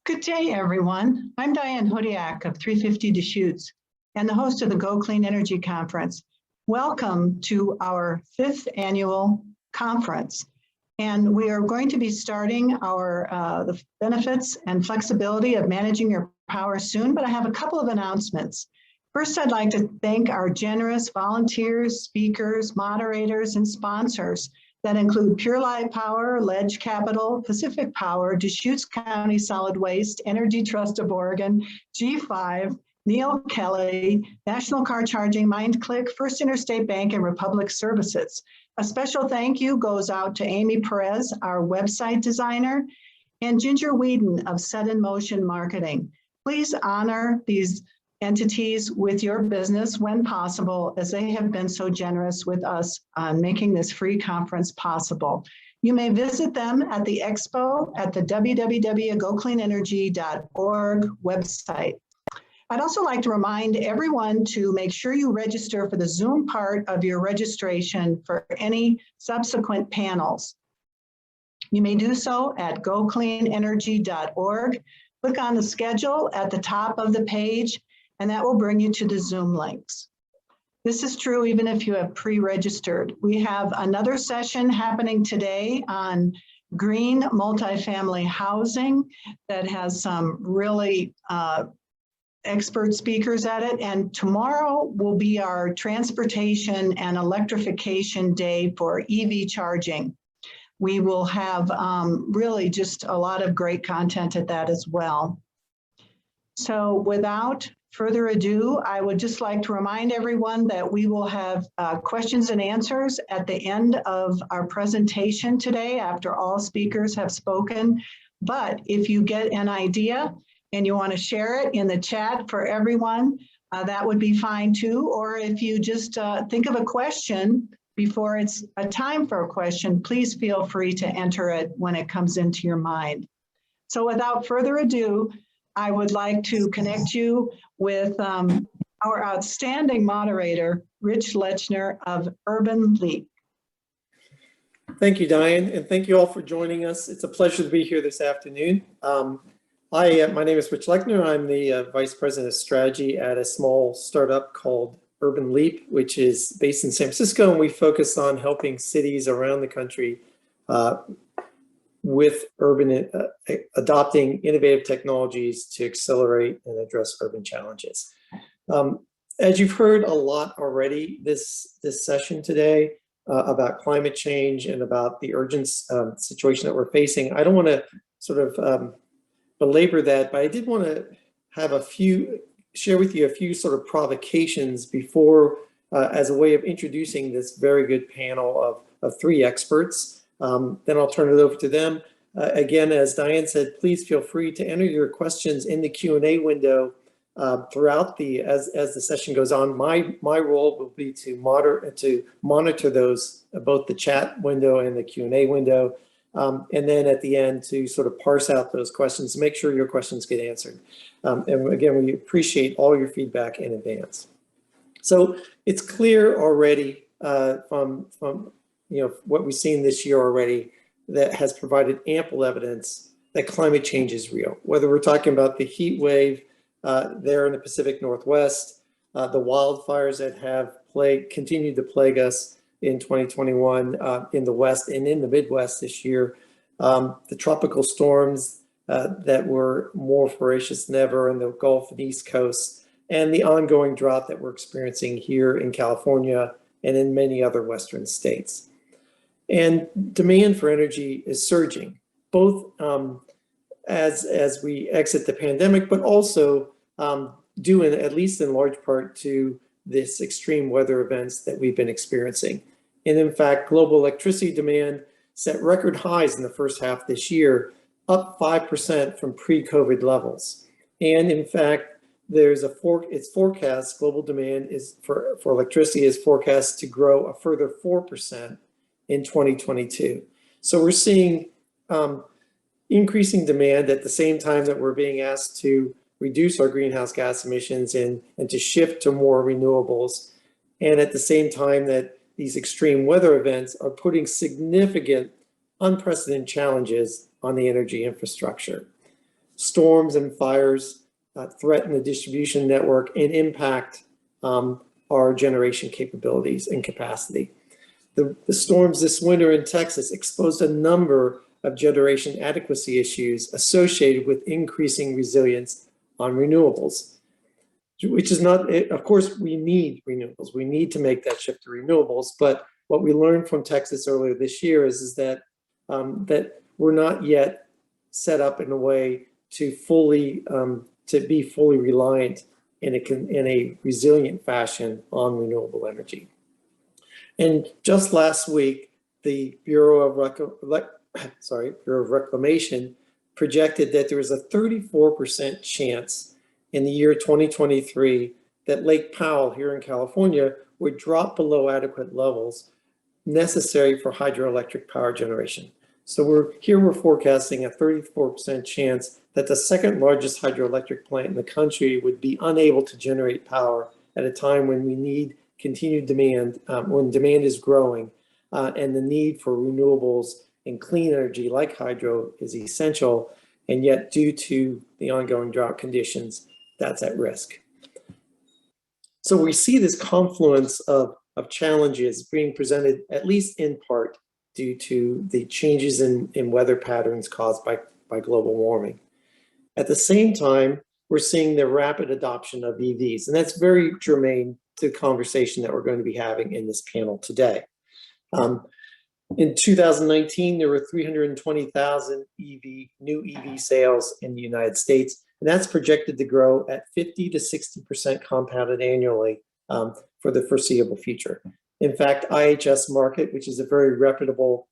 Good day, everyone. I'm Diane Hodiak of 350 Deschutes and the host of the Go Clean Energy Conference. Welcome to our 5th annual conference. And we are going to be starting our the benefits and flexibility of managing your power soon, but I have a couple of announcements. First, I'd like to thank our generous volunteers, speakers, moderators, and sponsors that include Pure Light Power, Ledge Capital, Pacific Power, Deschutes County Solid Waste, Energy Trust of Oregon, G5, Neil Kelly, National Car Charging, MindClick, First Interstate Bank, and Republic Services. A special thank you goes out to Amy Perez, our website designer, and Ginger Whedon of Set in Motion Marketing. Please honor these entities with your business when possible, as they have been so generous with us on making this free conference possible. You may visit them at the expo at the www.gocleanenergy.org website. I'd also like to remind everyone to make sure you register for the Zoom part of your registration for any subsequent panels. You may do so at gocleanenergy.org. Click on the schedule at the top of the page, and that will bring you to the Zoom links. This is true even if you have pre-registered. We have another session happening today on green multifamily housing that has some really expert speakers at it. And tomorrow will be our transportation and electrification day for EV charging. We will have really just a lot of great content at that as well. So without further ado, I would just like to remind everyone that we will have questions and answers at the end of our presentation today after all speakers have spoken. But if you get an idea and you want to share it in the chat for everyone, that would be fine too. Or if you just think of a question before it's a time for a question, please feel free to enter it when it comes into your mind. So without further ado, I would like to connect you with our outstanding moderator, Rich Lechner of Urban Leap. Thank you, Diane, and thank you all for joining us. It's a pleasure to be here this afternoon. My name is Rich Lechner. I'm the Vice President of Strategy at a small startup called Urban Leap, which is based in San Francisco, and we focus on helping cities around the country with adopting innovative technologies to accelerate and address urban challenges. As you've heard a lot already this session today about climate change and about the urgent situation that we're facing, I don't want to sort of belabor that, but I did want to have share with you a few sort of provocations before, as a way of introducing this very good panel of 3 experts. Then I'll turn it over to them. Again, as Diane said, please feel free to enter your questions in the Q&A window throughout as the session goes on. My role will be to monitor those, both the chat window and the Q&A window, and then at the end to sort of parse out those questions, make sure your questions get answered. And again, we appreciate all your feedback in advance. So it's clear already from what we've seen this year already that has provided ample evidence that climate change is real. Whether we're talking about the heat wave there in the Pacific Northwest, the wildfires that have continued to plague us in 2021 in the West and in the Midwest this year, the tropical storms that were more voracious than ever in the Gulf and East Coast, and the ongoing drought that we're experiencing here in California and in many other Western states. And demand for energy is surging, both as we exit the pandemic, but also due at least in large part to this extreme weather events that we've been experiencing. And in fact, global electricity demand set record highs in the first half this year, up 5% from pre-COVID levels. And in fact, it's forecast global demand for electricity is forecast to grow a further 4% in 2022. So we're seeing increasing demand at the same time that we're being asked to reduce our greenhouse gas emissions and to shift to more renewables. And at the same time that these extreme weather events are putting significant, unprecedented challenges on the energy infrastructure. storms and fires threaten the distribution network and impact our generation capabilities and capacity. The storms this winter in Texas exposed a number of generation adequacy issues associated with increasing resilience on renewables, which is not, of course, we need renewables. We need to make that shift to renewables. But what we learned from Texas earlier this year is that that we're not yet set up in a way to be fully reliant in a resilient fashion on renewable energy. And just last week, the Bureau of Reclamation projected that there was a 34% chance in the year 2023 that Lake Powell here in California would drop below adequate levels necessary for hydroelectric power generation. So we're forecasting a 34% chance that the second largest hydroelectric plant in the country would be unable to generate power at a time when we need continued demand, when demand is growing, and the need for renewables and clean energy like hydro is essential, and yet due to the ongoing drought conditions, that's at risk. So we see this confluence of challenges being presented, at least in part, due to the changes in weather patterns caused by global warming. At the same time, we're seeing the rapid adoption of EVs, and that's very germane to the conversation that we're going to be having in this panel today. In 2019, there were 320,000 new EV sales in the United States, and that's projected to grow at 50 to 60% compounded annually for the foreseeable future. In fact, IHS Markit, which is a very reputable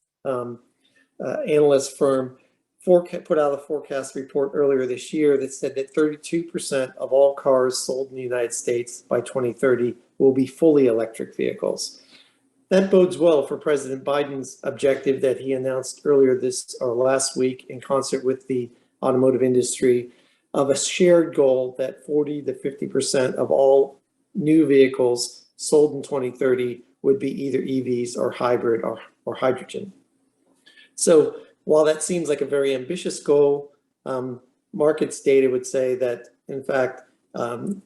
analyst firm, put out a forecast report earlier this year that said that 32% of all cars sold in the United States by 2030 will be fully electric vehicles. That bodes well for President Biden's objective that he announced earlier last week in concert with the automotive industry of a shared goal that 40 to 50% of all new vehicles sold in 2030 would be either EVs or hybrid or hydrogen. So while that seems like a very ambitious goal, markets data would say that, in fact,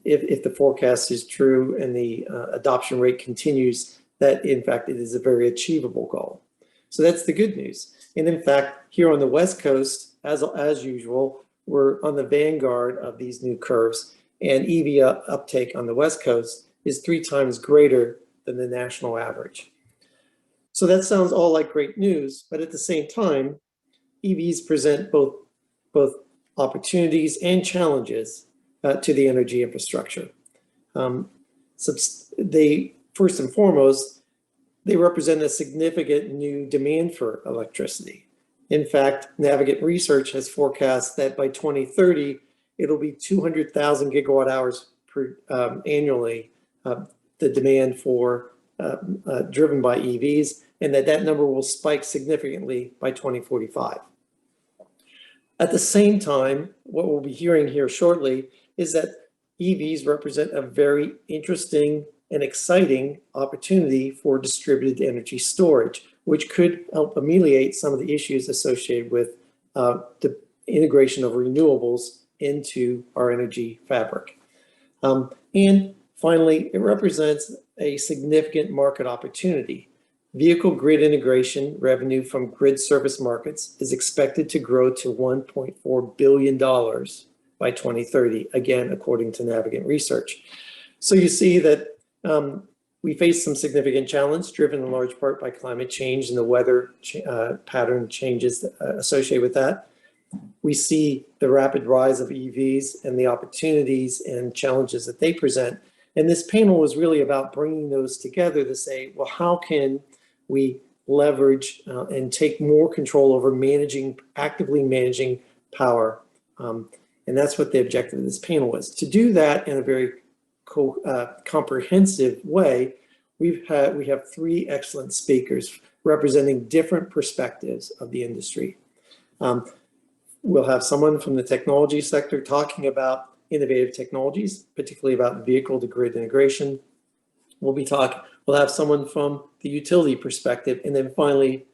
if the forecast is true and the adoption rate continues, that in fact it is a very achievable goal. So that's the good news. And in fact, here on the West Coast, as usual, we're on the vanguard of these new curves, and EV uptake on the West Coast is 3 times greater than the national average. So that sounds all like great news, but at the same time, EVs present both opportunities and challenges to the energy infrastructure. First and foremost, they represent a significant new demand for electricity. In fact, Navigant Research has forecast that by 2030, it'll be 200,000 gigawatt hours annually, the demand for driven by EVs, and that number will spike significantly by 2045. At the same time, what we'll be hearing here shortly is that EVs represent a very interesting and exciting opportunity for distributed energy storage, which could help ameliorate some of the issues associated with the integration of renewables into our energy fabric. And finally, it represents a significant market opportunity. Vehicle grid integration revenue from grid service markets is expected to grow to $1.4 billion by 2030, again, according to Navigant Research. So you see that we face some significant challenge driven in large part by climate change and the weather pattern changes associated with that. We see the rapid rise of EVs and the opportunities and challenges that they present. And this panel was really about bringing those together to say, well, how can we leverage and take more control over actively managing power? And that's what the objective of this panel was. To do that in a very comprehensive way, we have 3 excellent speakers representing different perspectives of the industry. We'll have someone from the technology sector talking about innovative technologies, particularly about vehicle to grid integration. We'll have someone from the utility perspective, and then finally,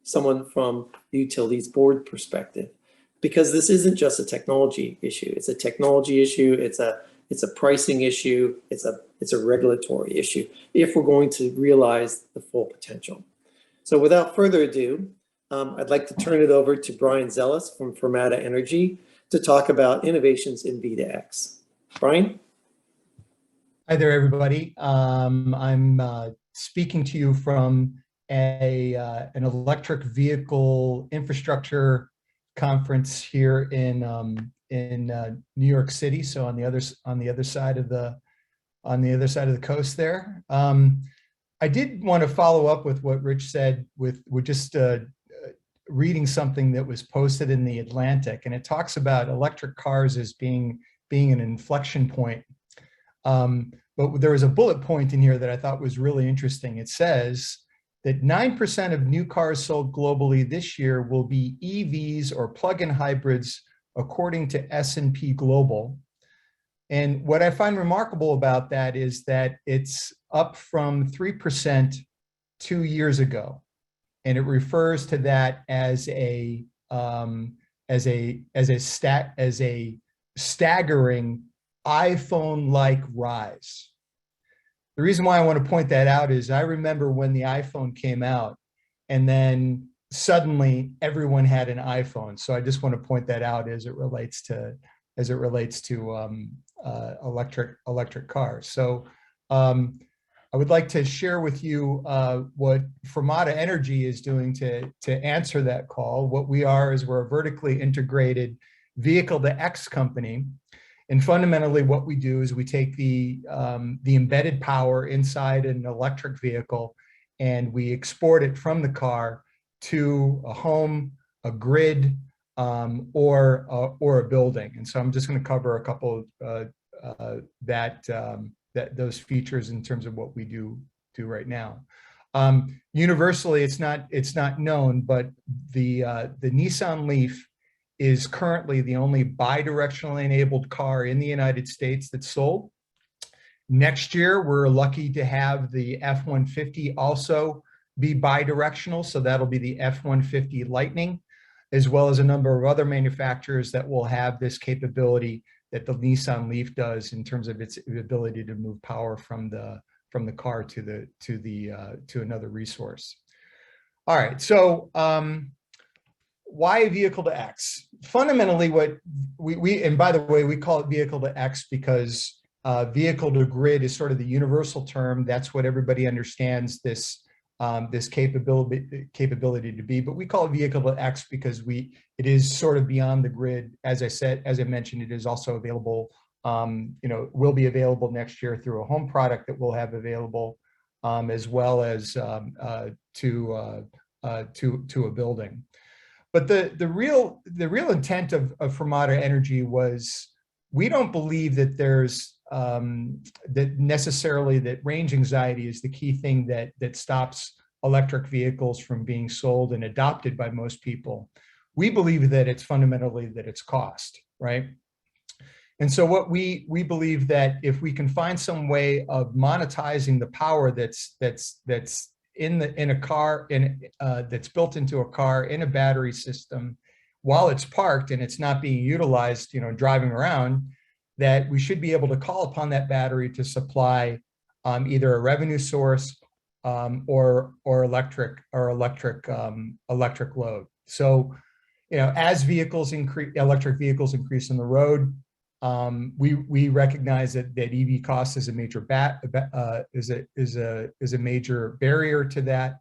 someone from the utilities board perspective. because this isn't just a technology issue. It's a technology issue. It's a pricing issue. It's a regulatory issue if we're going to realize the full potential. So without further ado, I'd like to turn it over to Brian Zelis from Fermata Energy to talk about innovations in V2X. Brian? Hi there, everybody. I'm speaking to you from an electric vehicle infrastructure conference here in New York City. So on the other side of the coast there. I did want to follow up with what Rich said with just reading something that was posted in the Atlantic, and it talks about electric cars as being an inflection point. But there was a bullet point in here that I thought was really interesting. It says that 9% of new cars sold globally this year will be EVs or plug-in hybrids, according to S&P Global. And what I find remarkable about that is that it's up from 3% 2 years ago. And it refers to that as a staggering iPhone-like rise. The reason why I want to point that out is I remember when the iPhone came out, and then suddenly everyone had an iPhone. So I just want to point that out as it relates to electric cars. So I would like to share with you what Fermata Energy is doing to answer that call. What we are is we're a vertically integrated vehicle-to-X company. And fundamentally what we do is we take the embedded power inside an electric vehicle and we export it from the car to a home, a grid, or a building. And so I'm just going to cover a couple of those features in terms of what we do right now. Universally, it's not known, but the Nissan Leaf is currently the only bidirectionally enabled car in the United States that's sold. Next year, we're lucky to have the F-150 also be bidirectional, so that'll be the F-150 Lightning, as well as a number of other manufacturers that will have this capability that the Nissan Leaf does in terms of its ability to move power from the car to another resource. All right, so why vehicle to X? Fundamentally, what and by the way, we call it vehicle to X because vehicle to grid is sort of the universal term. That's what everybody understands this capability to be. But we call it vehicle to X because it is sort of beyond the grid. As I mentioned, it is also available. Will be available next year through a home product that we'll have available, as well as to a building. But the real intent of Fermata Energy was we don't believe that there's that range anxiety is the key thing that stops electric vehicles from being sold and adopted by most people. We believe that it's fundamentally that it's cost, right? And so what we believe that if we can find some way of monetizing the power that's in a car, that's built into a car in a battery system while it's parked and it's not being utilized, driving around, that we should be able to call upon that battery to supply either a revenue source or electric load. So, as electric vehicles increase on the road, we recognize that EV cost is a major is a major barrier to that.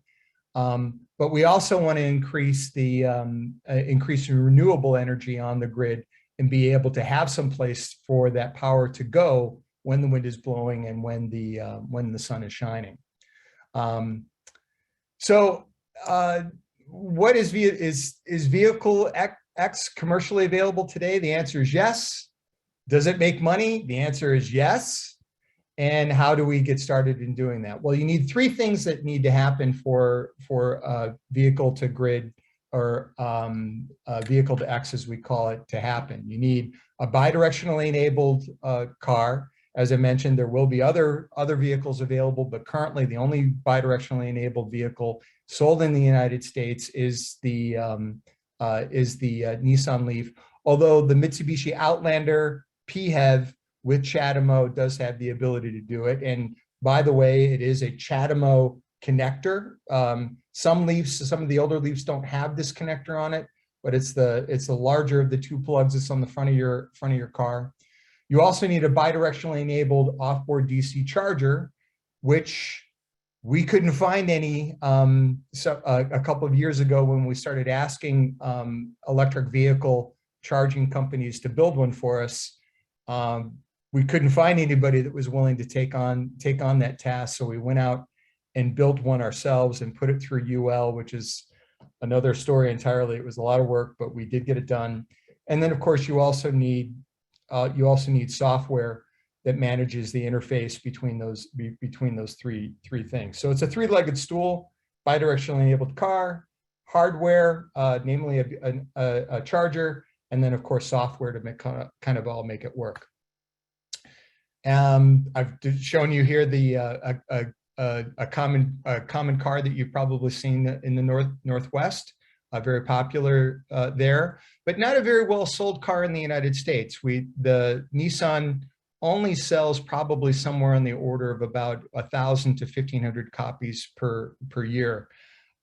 But we also want to increase increase renewable energy on the grid and be able to have some place for that power to go when the wind is blowing and when the sun is shining. What is vehicle X commercially available today? The answer is yes. Does it make money? The answer is yes. And how do we get started in doing that? Well, you need three things that need to happen for vehicle to grid or vehicle to X, as we call it, to happen. You need a bidirectionally enabled car. As I mentioned, there will be other vehicles available, but currently the only bidirectionally enabled vehicle sold in the United States is the Nissan Leaf. Although the Mitsubishi Outlander PHEV with CHAdeMO does have the ability to do it. And by the way, it is a CHAdeMO connector. Some Leafs, some of the older Leafs don't have this connector on it, but it's the larger of the two plugs that's on the front of your car. You also need a bidirectionally enabled off-board DC charger, which we couldn't find any a couple of years ago when we started asking electric vehicle charging companies to build one for us. We couldn't find anybody that was willing to take on that task, so we went out and built one ourselves and put it through UL, which is another story entirely. It was a lot of work, but we did get it done. And then, of course, you also need software that manages the interface between those three things. So it's a three-legged stool, bidirectionally enabled car, hardware, namely a charger, and then, of course, software to kind of all make it work. I've shown you here a common car that you've probably seen in the Northwest, very popular there, but not a very well sold car in the United States. The Nissan only sells probably somewhere on the order of about 1,000 to 1,500 copies per year.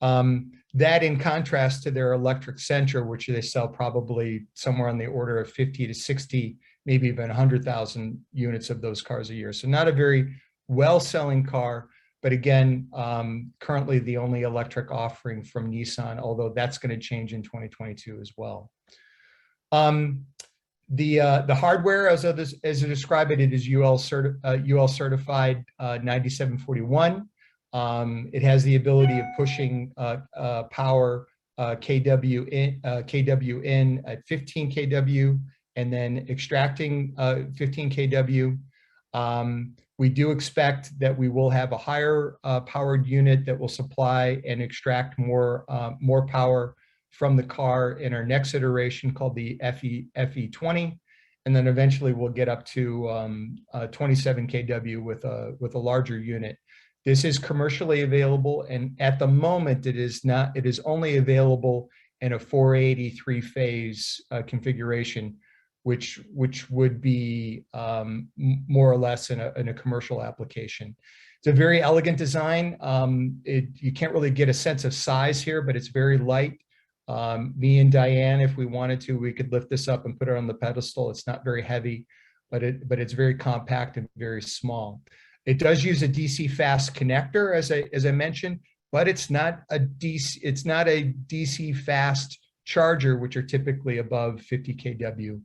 That in contrast to their electric Sentra, which they sell probably somewhere on the order of 50 to 60, maybe even 100,000 units of those cars a year. So not a very well-selling car, but again, currently the only electric offering from Nissan, although that's going to change in 2022 as well. The hardware, as I describe it, it is UL certified 9741. It has the ability of pushing power kW in at 15 kW and then extracting 15 kW. We do expect that we will have a higher powered unit that will supply and extract more power from the car in our next iteration called the FE20, and then eventually we'll get up to 27 kW with a larger unit. This is commercially available, and at the moment it is not. It is only available in a 483 phase configuration, which would be more or less in a commercial application. It's a very elegant design. You can't really get a sense of size here, but it's very light. Me and Diane, if we wanted to, we could lift this up and put it on the pedestal. It's not very heavy, but it's very compact and very small. It does use a DC fast connector, as I mentioned, but it's not a DC fast charger, which are typically above 50 kW.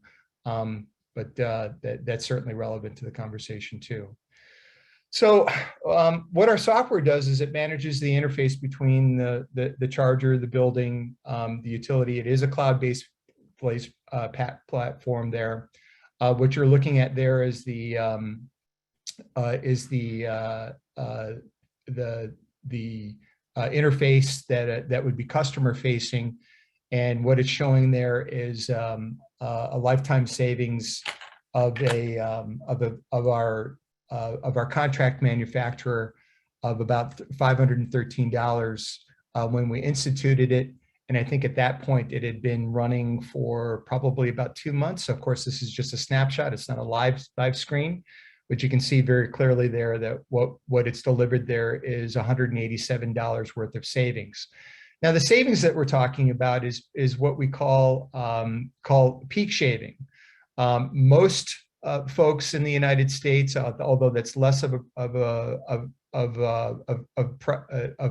But that's certainly relevant to the conversation too. So what our software does is it manages the interface between the charger, the building, the utility. It is a cloud-based platform there. What you're looking at there is the interface that would be customer facing, and what it's showing there is a lifetime savings of our contract manufacturer of about $513 when we instituted it. And I think at that point it had been running for probably about 2 months. So of course, this is just a snapshot. It's not a live screen, but you can see very clearly there that what it's delivered there is $187 worth of savings. Now, the savings that we're talking about is what we call peak shaving. Most folks in the United States, although that's less of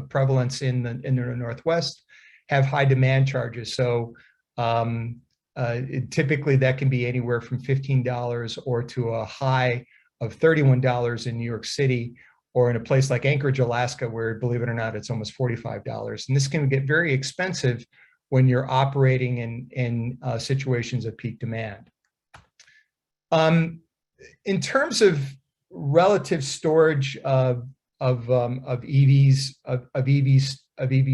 prevalence in the Northwest, have high demand charges. So typically that can be anywhere from $15 or to a high of $31 in New York City, or in a place like Anchorage, Alaska, where, believe it or not, it's almost $45. And this can get very expensive when you're operating in situations of peak demand. In terms of relative storage of EV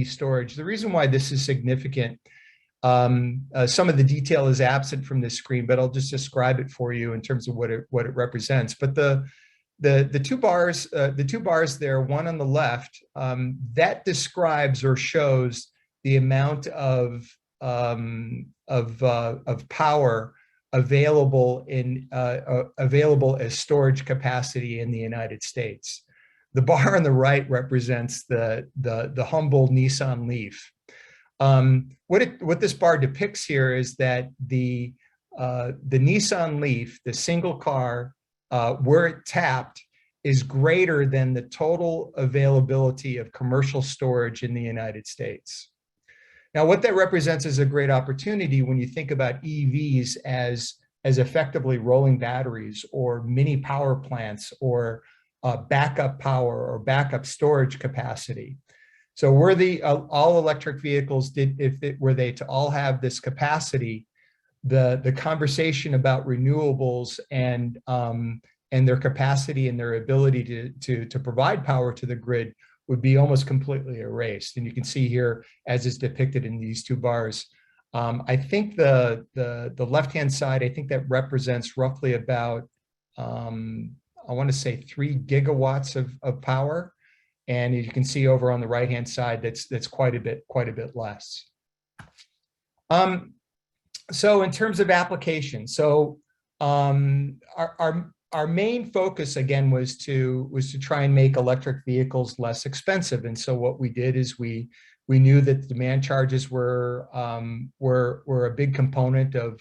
storage, the reason why this is significant, some of the detail is absent from this screen, but I'll just describe it for you in terms of what it represents. But the two bars there, one on the left, that describes or shows the amount of power available as storage capacity in the United States. The bar on the right represents the humble Nissan Leaf. What this bar depicts here is that the Nissan Leaf, the single car, where it tapped, is greater than the total availability of commercial storage in the United States. Now, what that represents is a great opportunity when you think about EVs as effectively rolling batteries or mini power plants or backup power or backup storage capacity. So were the all electric vehicles, were they to all have this capacity, the conversation about renewables and their capacity and their ability to provide power to the grid would be almost completely erased. And you can see here, as is depicted in these two bars, I think the left-hand side, I think that represents roughly about, I want to say 3 gigawatts of power. And you can see over on the right-hand side, that's quite a bit less. So in terms of application, so our main focus again was to try and make electric vehicles less expensive. And so what we did is we knew that demand charges were a big component of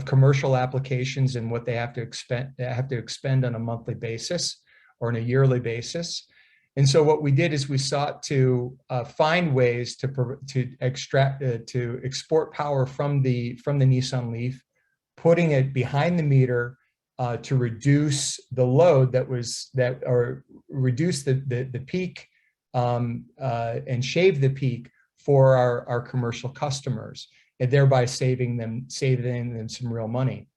commercial applications and what they have to expend on a monthly basis or on a yearly basis. And so what we did is we sought to find ways to export power from the Nissan Leaf, putting it behind the meter to reduce the load or reduce the peak and shave the peak for our commercial customers, and thereby saving them some real money.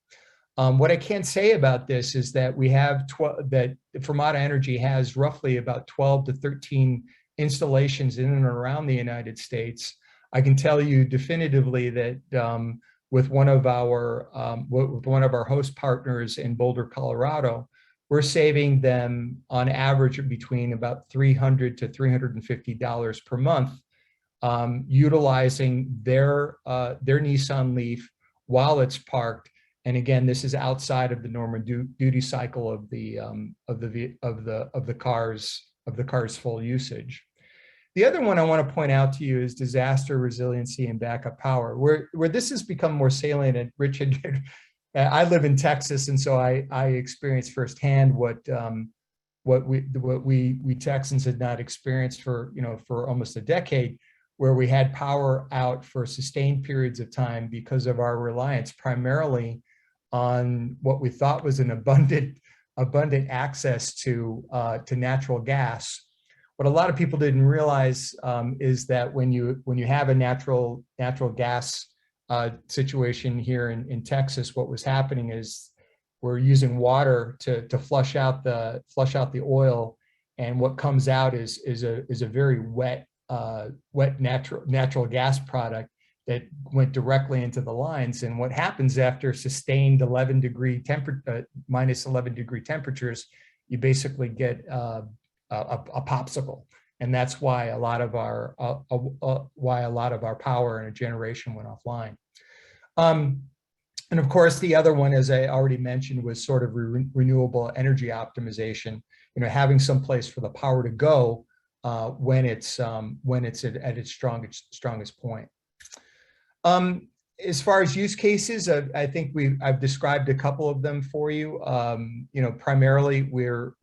What I can say about this is that we have that Fermata Energy has roughly about 12 to 13 installations in and around the United States. I can tell you definitively that with one of our host partners in Boulder, Colorado, we're saving them on average between about $300 to $350 per month, utilizing their Nissan Leaf while it's parked. And again, this is outside of the normal duty cycle of the car's full usage. The other one I want to point out to you is disaster resiliency and backup power, where this has become more salient. And Richard, I live in Texas, and so I experienced firsthand what we Texans had not experienced for almost a decade, where we had power out for sustained periods of time because of our reliance primarily on what we thought was an abundant access to natural gas. What a lot of people didn't realize is that when you have a natural gas situation here in Texas, what was happening is we're using water to flush out the oil, and what comes out is a very wet natural gas product that went directly into the lines. And what happens after sustained minus 11 degree temperatures, you basically get a popsicle. And that's why a lot of our power and generation went offline. And of course, the other one, as I already mentioned, was sort of renewable energy optimization. Having some place for the power to go when it's at its strongest point. As far as use cases, I think I've described a couple of them for you. Primarily we're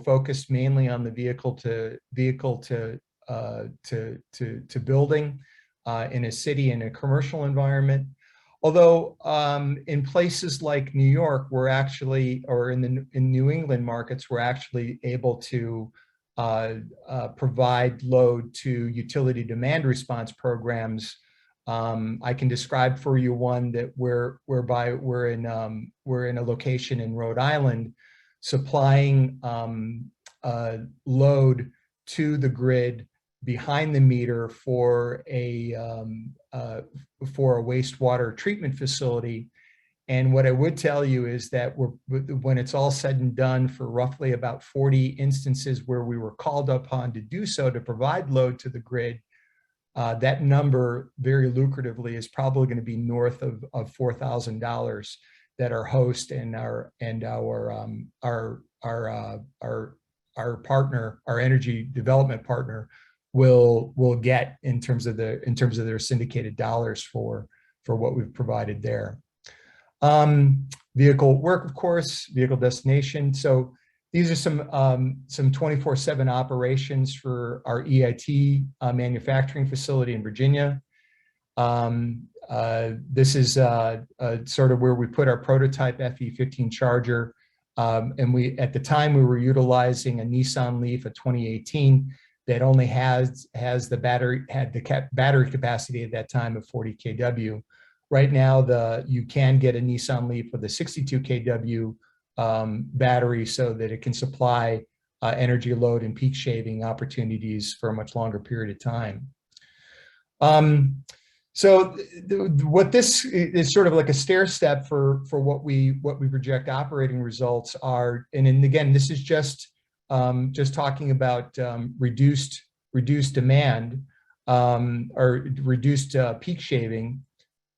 focused mainly on the vehicle to building in a city, in a commercial environment. Although in places like New York, we're actually, or in New England markets, we're actually able to provide load to utility demand response programs. I can describe for you one that whereby we're in a location in Rhode Island, supplying load to the grid behind the meter for a wastewater treatment facility. And what I would tell you is that when it's all said and done, for roughly about 40 instances where we were called upon to do so, to provide load to the grid, that number very lucratively is probably going to be north of $4,000 that our host and our partner, our energy development partner, will get in terms of their syndicated dollars for what we've provided there. Vehicle work, of course, vehicle destination. So these are some 24/7 operations for our EIT manufacturing facility in Virginia. This is sort of where we put our prototype FE15 charger. And at the time we were utilizing a Nissan Leaf, a 2018, that only had the battery capacity at that time of 40 kW. Right now, you can get a Nissan Leaf with a 62 kW battery so that it can supply energy load and peak shaving opportunities for a much longer period of time. So what this is sort of like a stair step for what we project operating results are, and again, this is just talking about reduced demand or reduced peak shaving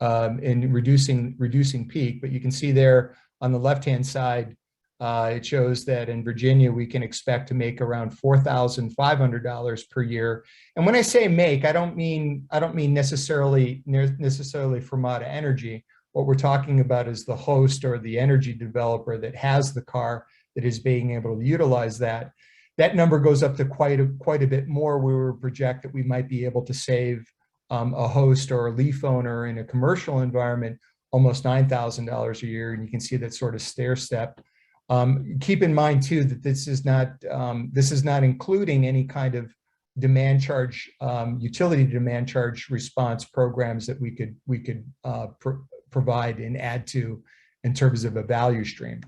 and reducing peak. But you can see there on the left-hand side, it shows that in Virginia we can expect to make around $4,500 per year. And when I say make, I don't mean necessarily Fermata Energy. What we're talking about is the host or the energy developer that has the car that is being able to utilize that. That number goes up to quite a bit more. We would project that we might be able to save a host or a Leaf owner in a commercial environment almost $9,000 a year, and you can see that sort of stair step. Keep in mind too that this is not including any kind of demand charge, utility demand charge response programs that we could provide and add to in terms of a value stream.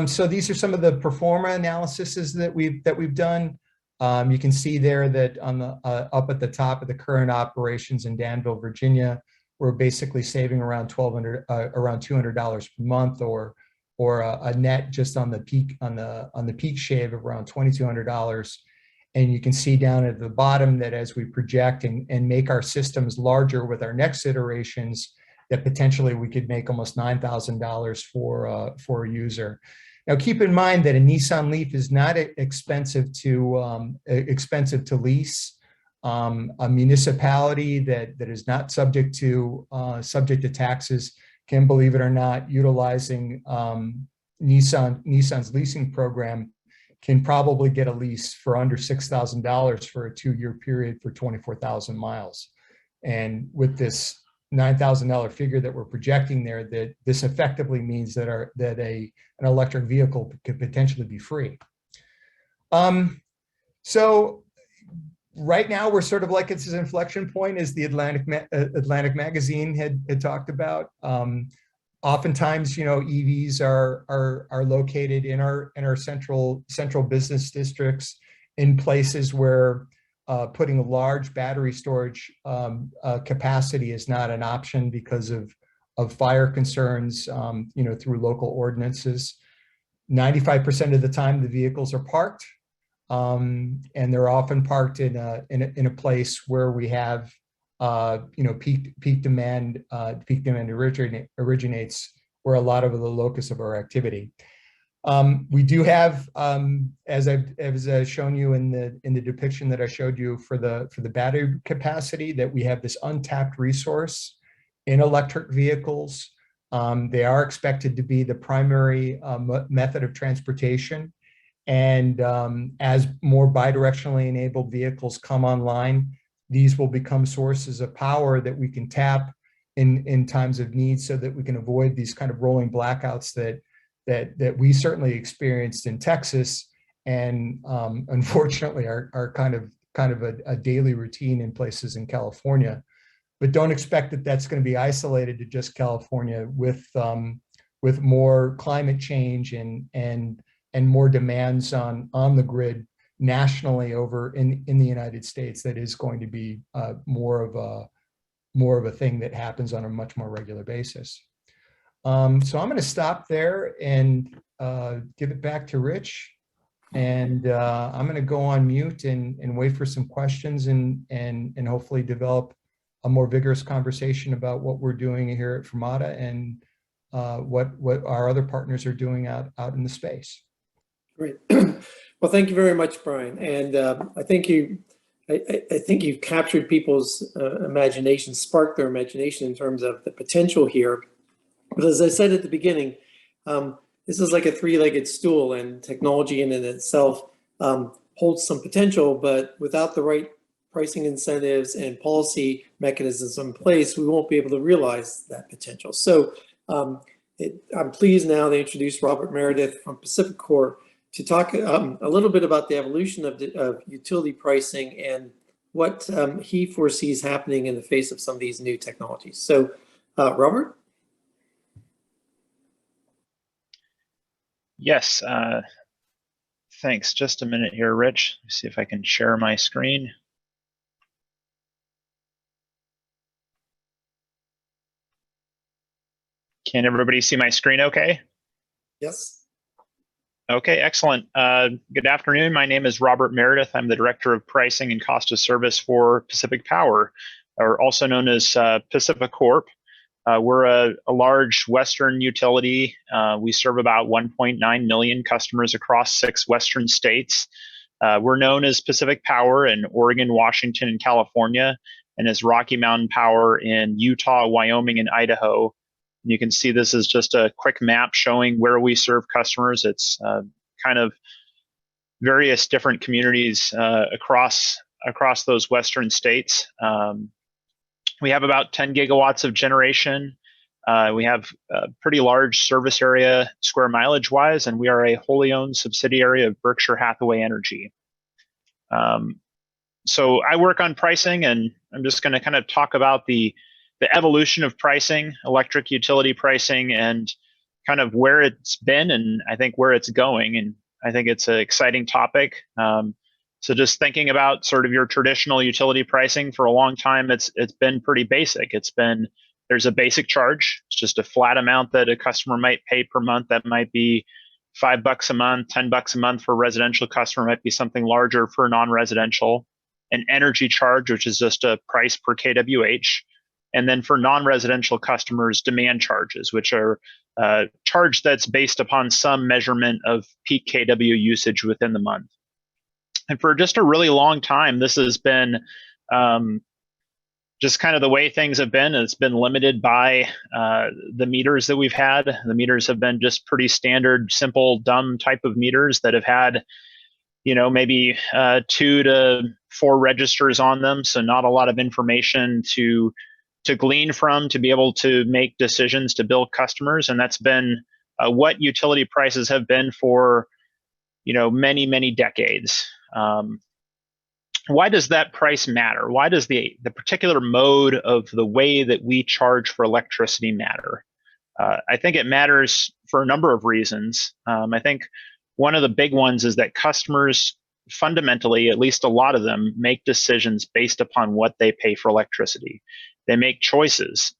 So these are some of the pro forma analyses that we've done. You can see there that on the up at the top of the current operations in Danville, Virginia, we're basically saving around $200 per month, or a net just on the peak shave of around $2,200. And you can see down at the bottom that as we project and make our systems larger with our next iterations, that potentially we could make almost $9,000 for a user. Now, keep in mind that a Nissan Leaf is not expensive to lease. A municipality that is not subject to taxes can, believe it or not, utilizing Nissan's leasing program, can probably get a lease for under $6,000 for a 2-year period for 24,000 miles. And with this $9,000 figure that we're projecting there, that this effectively means that an electric vehicle could potentially be free. So right now we're sort of like it's an inflection point, as the Atlantic Magazine had talked about. Oftentimes, EVs are located in our central business districts, in places where putting a large battery storage capacity is not an option because of fire concerns, through local ordinances. 95% of the time, the vehicles are parked, and they're often parked in a place where we have peak demand originates, where a lot of the locus of our activity. We do have, as I've shown you in the depiction that I showed you for the battery capacity, that we have this untapped resource in electric vehicles. They are expected to be the primary method of transportation. And as more bidirectionally enabled vehicles come online, these will become sources of power that we can tap in times of need, so that we can avoid these kind of rolling blackouts that we certainly experienced in Texas, and unfortunately are kind of a daily routine in places in California. But don't expect that that's going to be isolated to just California. With more climate change and more demands on the grid nationally over in the United States, that is going to be more of a thing that happens on a much more regular basis. So I'm going to stop there and give it back to Rich. And I'm going to go on mute and wait for some questions and hopefully develop a more vigorous conversation about what we're doing here at Fermata and what our other partners are doing out in the space. Great. Well, thank you very much, Brian. And I think you've captured people's imagination, sparked their imagination in terms of the potential here. But as I said at the beginning, this is like a three-legged stool, and technology in and itself holds some potential, but without the right pricing incentives and policy mechanisms in place, we won't be able to realize that potential. So I'm pleased now to introduce Robert Meredith from Pacific Corp to talk a little bit about the evolution of utility pricing and what he foresees happening in the face of some of these new technologies. So, Robert? Yes, thanks. Just a minute here, Rich. Let's see if I can share my screen. Can everybody see my screen okay? Yes. Okay, excellent. Good afternoon. My name is Robert Meredith. I'm the Director of Pricing and Cost of Service for Pacific Power, or also known as Pacific Corp. We're a large Western utility. We serve about 1.9 million customers across 6 Western states. We're known as Pacific Power in Oregon, Washington, and California, and as Rocky Mountain Power in Utah, Wyoming, and Idaho. And you can see this is just a quick map showing where we serve customers. It's kind of various different communities across those Western states. We have about 10 gigawatts of generation. We have a pretty large service area square mileage wise, and we are a wholly owned subsidiary of Berkshire Hathaway Energy. So I work on pricing, and I'm just going to kind of talk about the evolution of pricing, electric utility pricing, and kind of where it's been and I think where it's going. And I think it's an exciting topic. So just thinking about sort of your traditional utility pricing for a long time, it's been pretty basic. There's a basic charge. It's just a flat amount that a customer might pay per month. That might be $5 a month, $10 a month for a residential customer, might be something larger for a non-residential. An energy charge, which is just a price per kWh. And then for non-residential customers, demand charges, which are a charge that's based upon some measurement of peak kW usage within the month. And for just a really long time, this has been just kind of the way things have been. It's been limited by the meters that we've had. The meters have been just pretty standard, simple, dumb type of meters that have had, maybe 2 to 4 registers on them. So not a lot of information to glean from to be able to make decisions to bill customers. And that's been what utility prices have been for, many, many decades. Why does that price matter? Why does the particular mode of the way that we charge for electricity matter? I think it matters for a number of reasons. I think one of the big ones is that customers fundamentally, at least a lot of them, make decisions based upon what they pay for electricity. They make choices.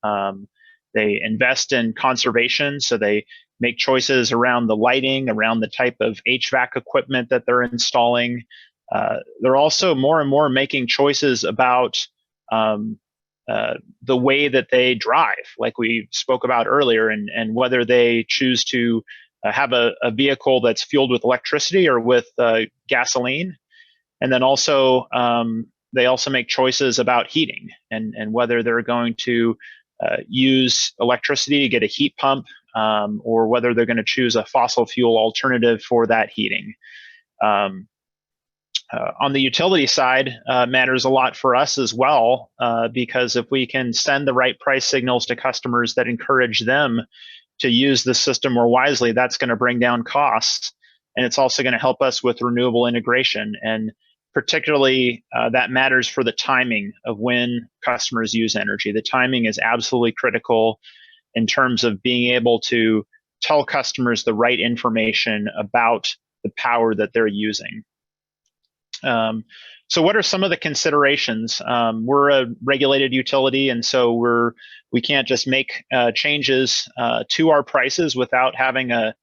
They invest in conservation, so they make choices around the lighting, around the type of HVAC equipment that they're installing. They're also more and more making choices about the way that they drive, like we spoke about earlier, and whether they choose to have a vehicle that's fueled with electricity or with gasoline. And then also, they also make choices about heating and whether they're going to use electricity to get a heat pump or whether they're going to choose a fossil fuel alternative for that heating. On the utility side, matters a lot for us as well, because if we can send the right price signals to customers that encourage them to use the system more wisely, that's going to bring down costs. And it's also going to help us with renewable integration. And particularly, that matters for the timing of when customers use energy. The timing is absolutely critical in terms of being able to tell customers the right information about the power that they're using. So what are some of the considerations? We're a regulated utility, and so we can't just make changes to our prices without having a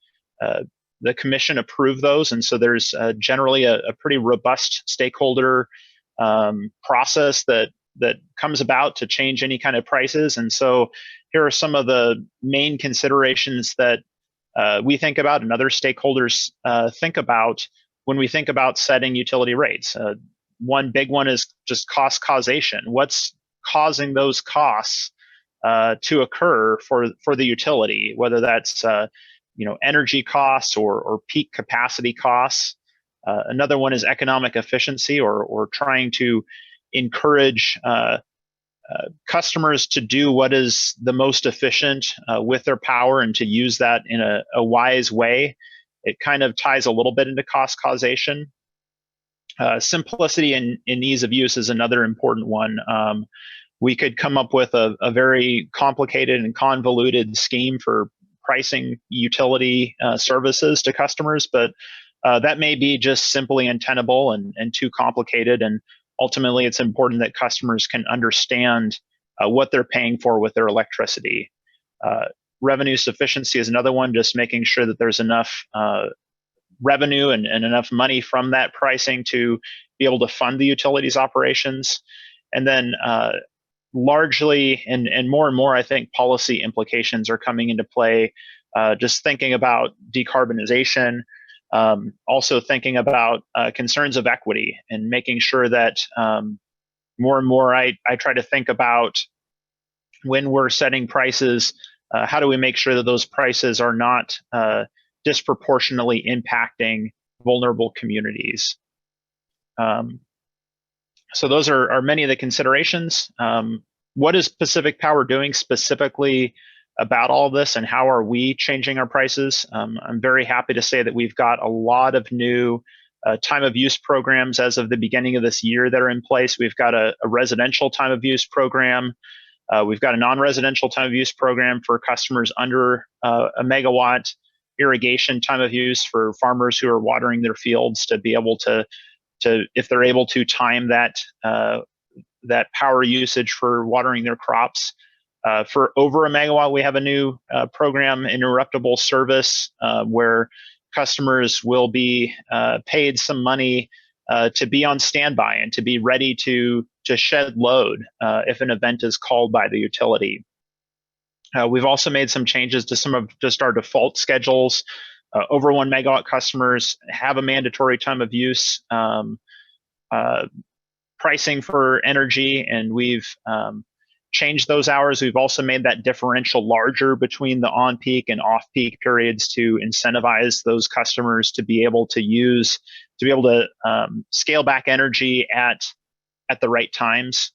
the commission approve those, and so there's generally a pretty robust stakeholder process that comes about to change any kind of prices. And so here are some of the main considerations that we think about and other stakeholders think about when we think about setting utility rates. One big one is just cost causation. What's causing those costs to occur for the utility, whether that's energy costs or peak capacity costs. Another one is economic efficiency, or trying to encourage customers to do what is the most efficient with their power and to use that in a wise way. It kind of ties a little bit into cost causation. Simplicity and ease of use is another important one. We could come up with a very complicated and convoluted scheme for pricing utility services to customers, but that may be just simply untenable and too complicated. And ultimately, it's important that customers can understand what they're paying for with their electricity. Revenue sufficiency is another one, just making sure that there's enough revenue and enough money from that pricing to be able to fund the utilities operations. And then largely and more, I think policy implications are coming into play, just thinking about decarbonization, also thinking about concerns of equity and making sure that more and more I try to think about when we're setting prices, how do we make sure that those prices are not disproportionately impacting vulnerable communities. So those are many of the considerations. What is Pacific Power doing specifically about all of this, and how are we changing our prices? I'm very happy to say that we've got a lot of new time of use programs as of the beginning of this year that are in place. We've got a residential time of use program. We've got a non-residential time of use program for customers under a megawatt, irrigation time of use for farmers who are watering their fields to be able to if they're able to time that power usage for watering their crops. For over a megawatt, we have a new program, interruptible service, where customers will be paid some money to be on standby and to be ready to shed load if an event is called by the utility. We've also made some changes to some of just our default schedules. Over 1 megawatt customers have a mandatory time of use pricing for energy, and we've changed those hours. We've also made that differential larger between the on-peak and off-peak periods to incentivize those customers to be able to scale back energy at the right times.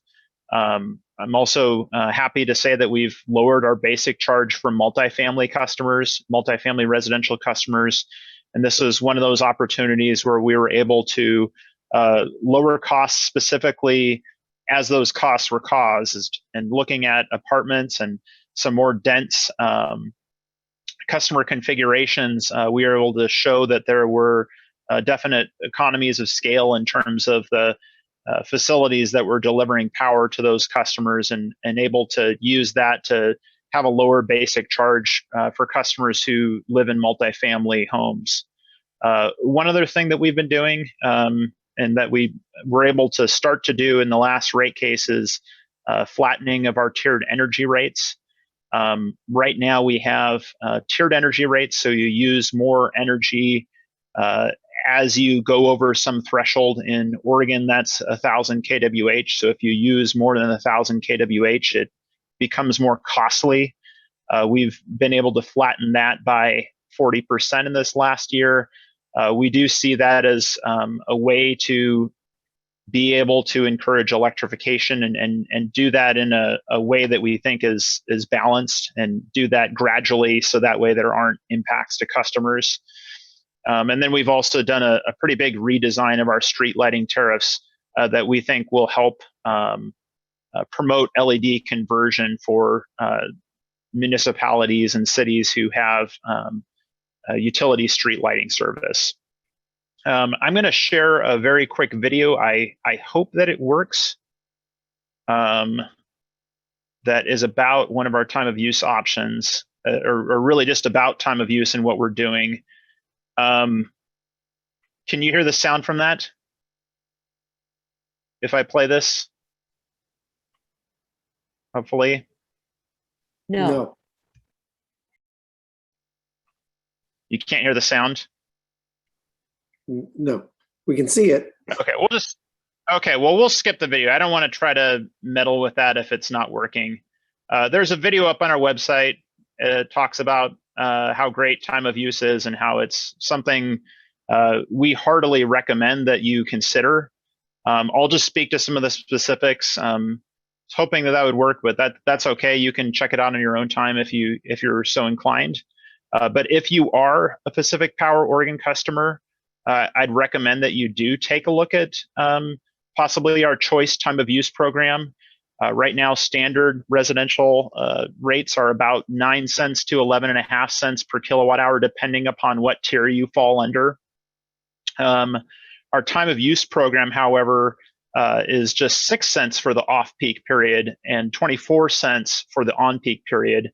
I'm also happy to say that we've lowered our basic charge for multifamily residential customers. And this was one of those opportunities where we were able to lower costs specifically as those costs were caused, and looking at apartments and some more dense customer configurations, we were able to show that there were definite economies of scale in terms of the facilities that were delivering power to those customers, and able to use that to have a lower basic charge for customers who live in multifamily homes. One other thing that we've been doing, and that we were able to start to do in the last rate case, is flattening of our tiered energy rates. Right now we have tiered energy rates, so you use more energy as you go over some threshold. In Oregon, that's 1,000 kWh. So if you use more than 1,000 kWh, it becomes more costly. We've been able to flatten that by 40% in this last year. We do see that as a way to be able to encourage electrification and do that in a way that we think is balanced, and do that gradually so that way there aren't impacts to customers. And then we've also done a pretty big redesign of our street lighting tariffs that we think will help promote LED conversion for municipalities and cities who have utility street lighting service. I'm going to share a very quick video. I hope that it works. That is about one of our time of use options, or really just about time of use and what we're doing. Can you hear the sound from that? If I play this? Hopefully. No. You can't hear the sound? No, we can see it. Okay, well, we'll skip the video. I don't want to try to meddle with that if it's not working. There's a video up on our website. It talks about how great time of use is and how it's something we heartily recommend that you consider. I'll just speak to some of the specifics. Hoping that would work, but that's okay. You can check it out on your own time if you're so inclined. But if you are a Pacific Power Oregon customer, I'd recommend that you do take a look at possibly our choice time of use program. Right now, standard residential rates are about 9 cents to 11.5 cents per kilowatt hour, depending upon what tier you fall under. Our time of use program, however, is just 6 cents for the off-peak period and 24 cents for the on-peak period.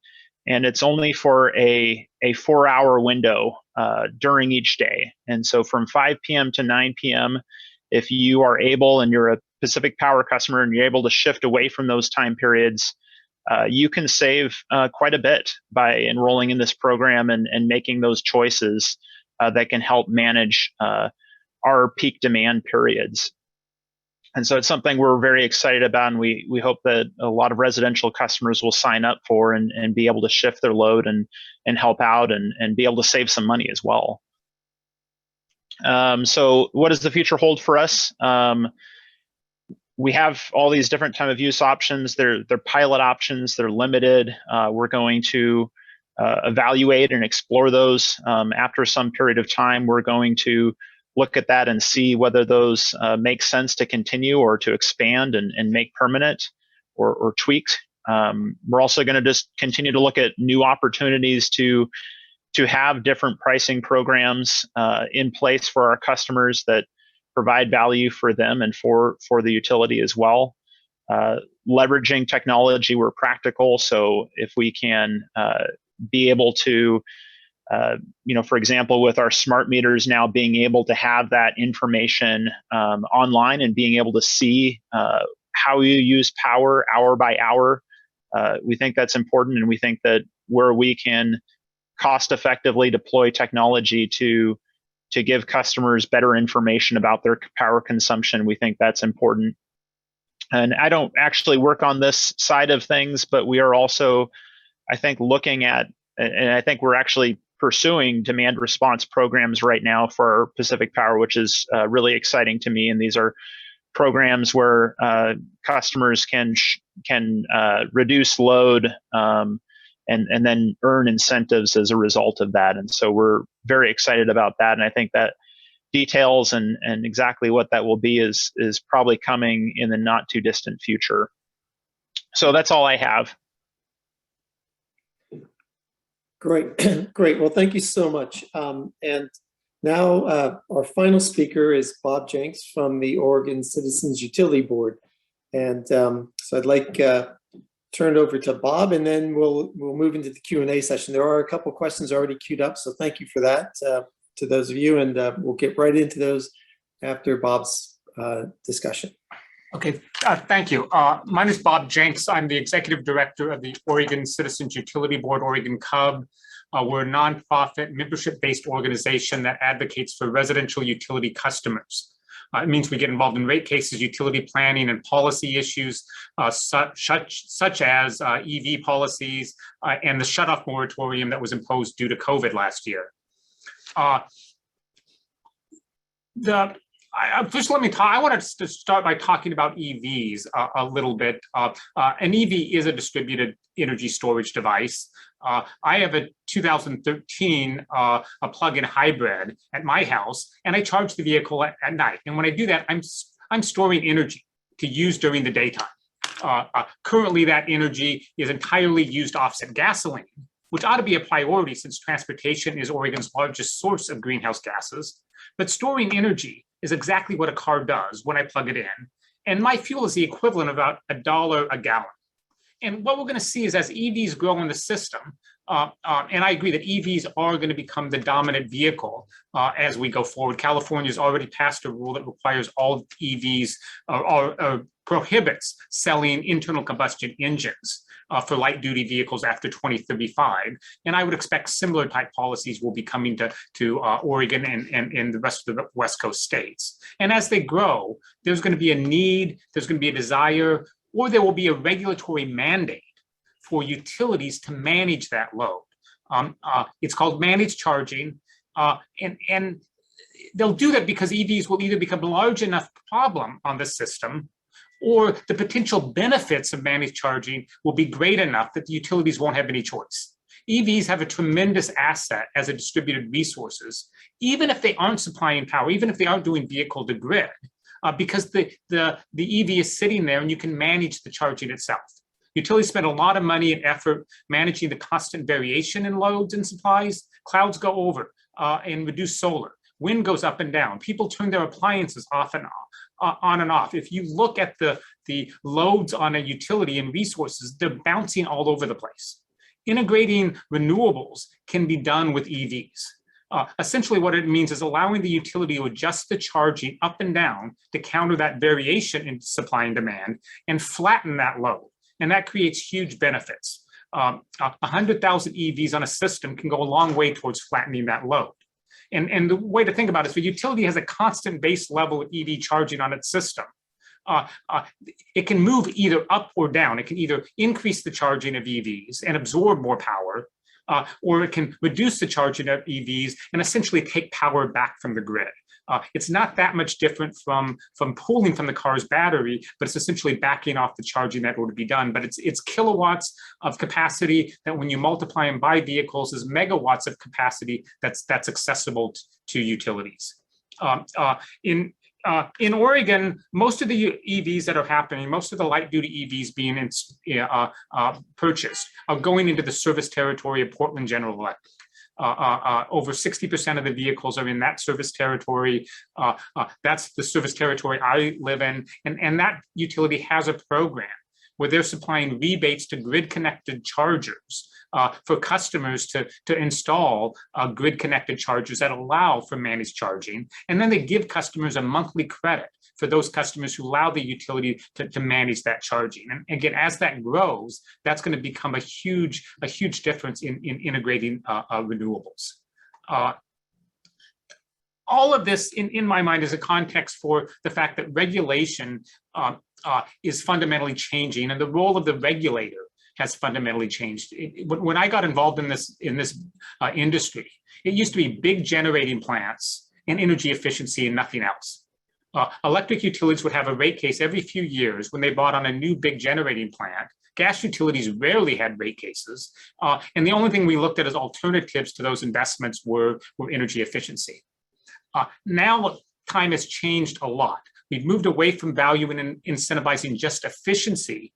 And it's only for a 4-hour window during each day. And so from 5 p.m. to 9 p.m., if you are able and you're a Pacific Power customer and you're able to shift away from those time periods, you can save quite a bit by enrolling in this program and making those choices that can help manage our peak demand periods. And so it's something we're very excited about, and we hope that a lot of residential customers will sign up for and be able to shift their load and help out and be able to save some money as well. So what does the future hold for us? We have all these different time of use options. They're pilot options. They're limited. We're going to evaluate and explore those after some period of time. We're going to look at that and see whether those make sense to continue or to expand and make permanent or tweaked. We're also going to just continue to look at new opportunities to have different pricing programs in place for our customers that provide value for them and for the utility as well. Leveraging technology where practical. So if we can be able to for example, with our smart meters now being able to have that information online and being able to see how you use power hour by hour, we think that's important, and we think that where we can cost effectively deploy technology to give customers better information about their power consumption, we think that's important. And I don't actually work on this side of things, but we are also, I think, looking at, and I think we're actually pursuing demand response programs right now for Pacific Power, which is really exciting to me. And these are programs where customers can reduce load and then earn incentives as a result of that. And so we're very excited about that. And I think that details and exactly what that will be is probably coming in the not too distant future. So that's all I have. Great, great. Well, thank you so much. And now our final speaker is Bob Jenks from the Oregon Citizens Utility Board. And so I'd like turn it over to Bob, and then we'll move into the Q&A session. There are a couple questions already queued up, so thank you for that to those of you, and we'll get right into those after Bob's discussion. Okay, thank you. My name is Bob Jenks. I'm the Executive Director of the Oregon Citizens Utility Board, Oregon CUB. We're a nonprofit, membership-based organization that advocates for residential utility customers. It means we get involved in rate cases, utility planning, and policy issues such as EV policies and the shutoff moratorium that was imposed due to COVID last year. First, let me talk. I wanted to start by talking about EVs a little bit. An EV is a distributed energy storage device. I have a 2013 a plug-in hybrid at my house, and I charge the vehicle at night. And when I do that, I'm storing energy to use during the daytime. Currently, that energy is entirely used to offset gasoline, which ought to be a priority since transportation is Oregon's largest source of greenhouse gases. But storing energy is exactly what a car does when I plug it in. And my fuel is the equivalent of about $1 a gallon. And what we're going to see is as EVs grow in the system, And I agree that EVs are going to become the dominant vehicle as we go forward. California has already passed a rule that requires all EVs or prohibits selling internal combustion engines for light duty vehicles after 2035. And I would expect similar type policies will be coming to Oregon and the rest of the West Coast states. And as they grow, there's going to be a need, there's going to be a desire, or there will be a regulatory mandate for utilities to manage that load. It's called managed charging. And they'll do that because EVs will either become a large enough problem on the system, or the potential benefits of managed charging will be great enough that the utilities won't have any choice. EVs have a tremendous asset as a distributed resources, even if they aren't supplying power, even if they aren't doing vehicle to grid, because the EV is sitting there and you can manage the charging itself. Utilities spend a lot of money and effort managing the constant variation in loads and supplies. Clouds go over and reduce solar. Wind goes up and down. People turn their appliances off and on and off. If you look at the loads on a utility and resources, they're bouncing all over the place. Integrating renewables can be done with EVs. Essentially what it means is allowing the utility to adjust the charging up and down to counter that variation in supply and demand and flatten that load. And that creates huge benefits. 100,000 EVs on a system can go a long way towards flattening that load. And the way to think about it is the utility has a constant base level of EV charging on its system. It can move either up or down. It can either increase the charging of EVs and absorb more power, or it can reduce the charging of EVs and essentially take power back from the grid. It's not that much different from pulling from the car's battery, but it's essentially backing off the charging that would be done. But it's kilowatts of capacity that when you multiply them by vehicles is megawatts of capacity that's accessible to utilities. In Oregon, most of the EVs that are happening, most of the light duty EVs being purchased are going into the service territory of Portland General Electric. Over 60% of the vehicles are in that service territory. That's the service territory I live in. And that utility has a program where they're supplying rebates to grid-connected chargers for customers to install grid-connected chargers that allow for managed charging. And then they give customers a monthly credit for those customers who allow the utility to manage that charging. And again, as that grows, that's going to become a huge difference in integrating renewables. All of this, in my mind, is a context for the fact that regulation is fundamentally changing, and the role of the regulator has fundamentally changed. When I got involved in this industry, it used to be big generating plants and energy efficiency and nothing else. Electric utilities would have a rate case every few years when they bought on a new big generating plant. Gas utilities rarely had rate cases. And the only thing we looked at as alternatives to those investments were energy efficiency. Now time has changed a lot. We've moved away from value and incentivizing just efficiency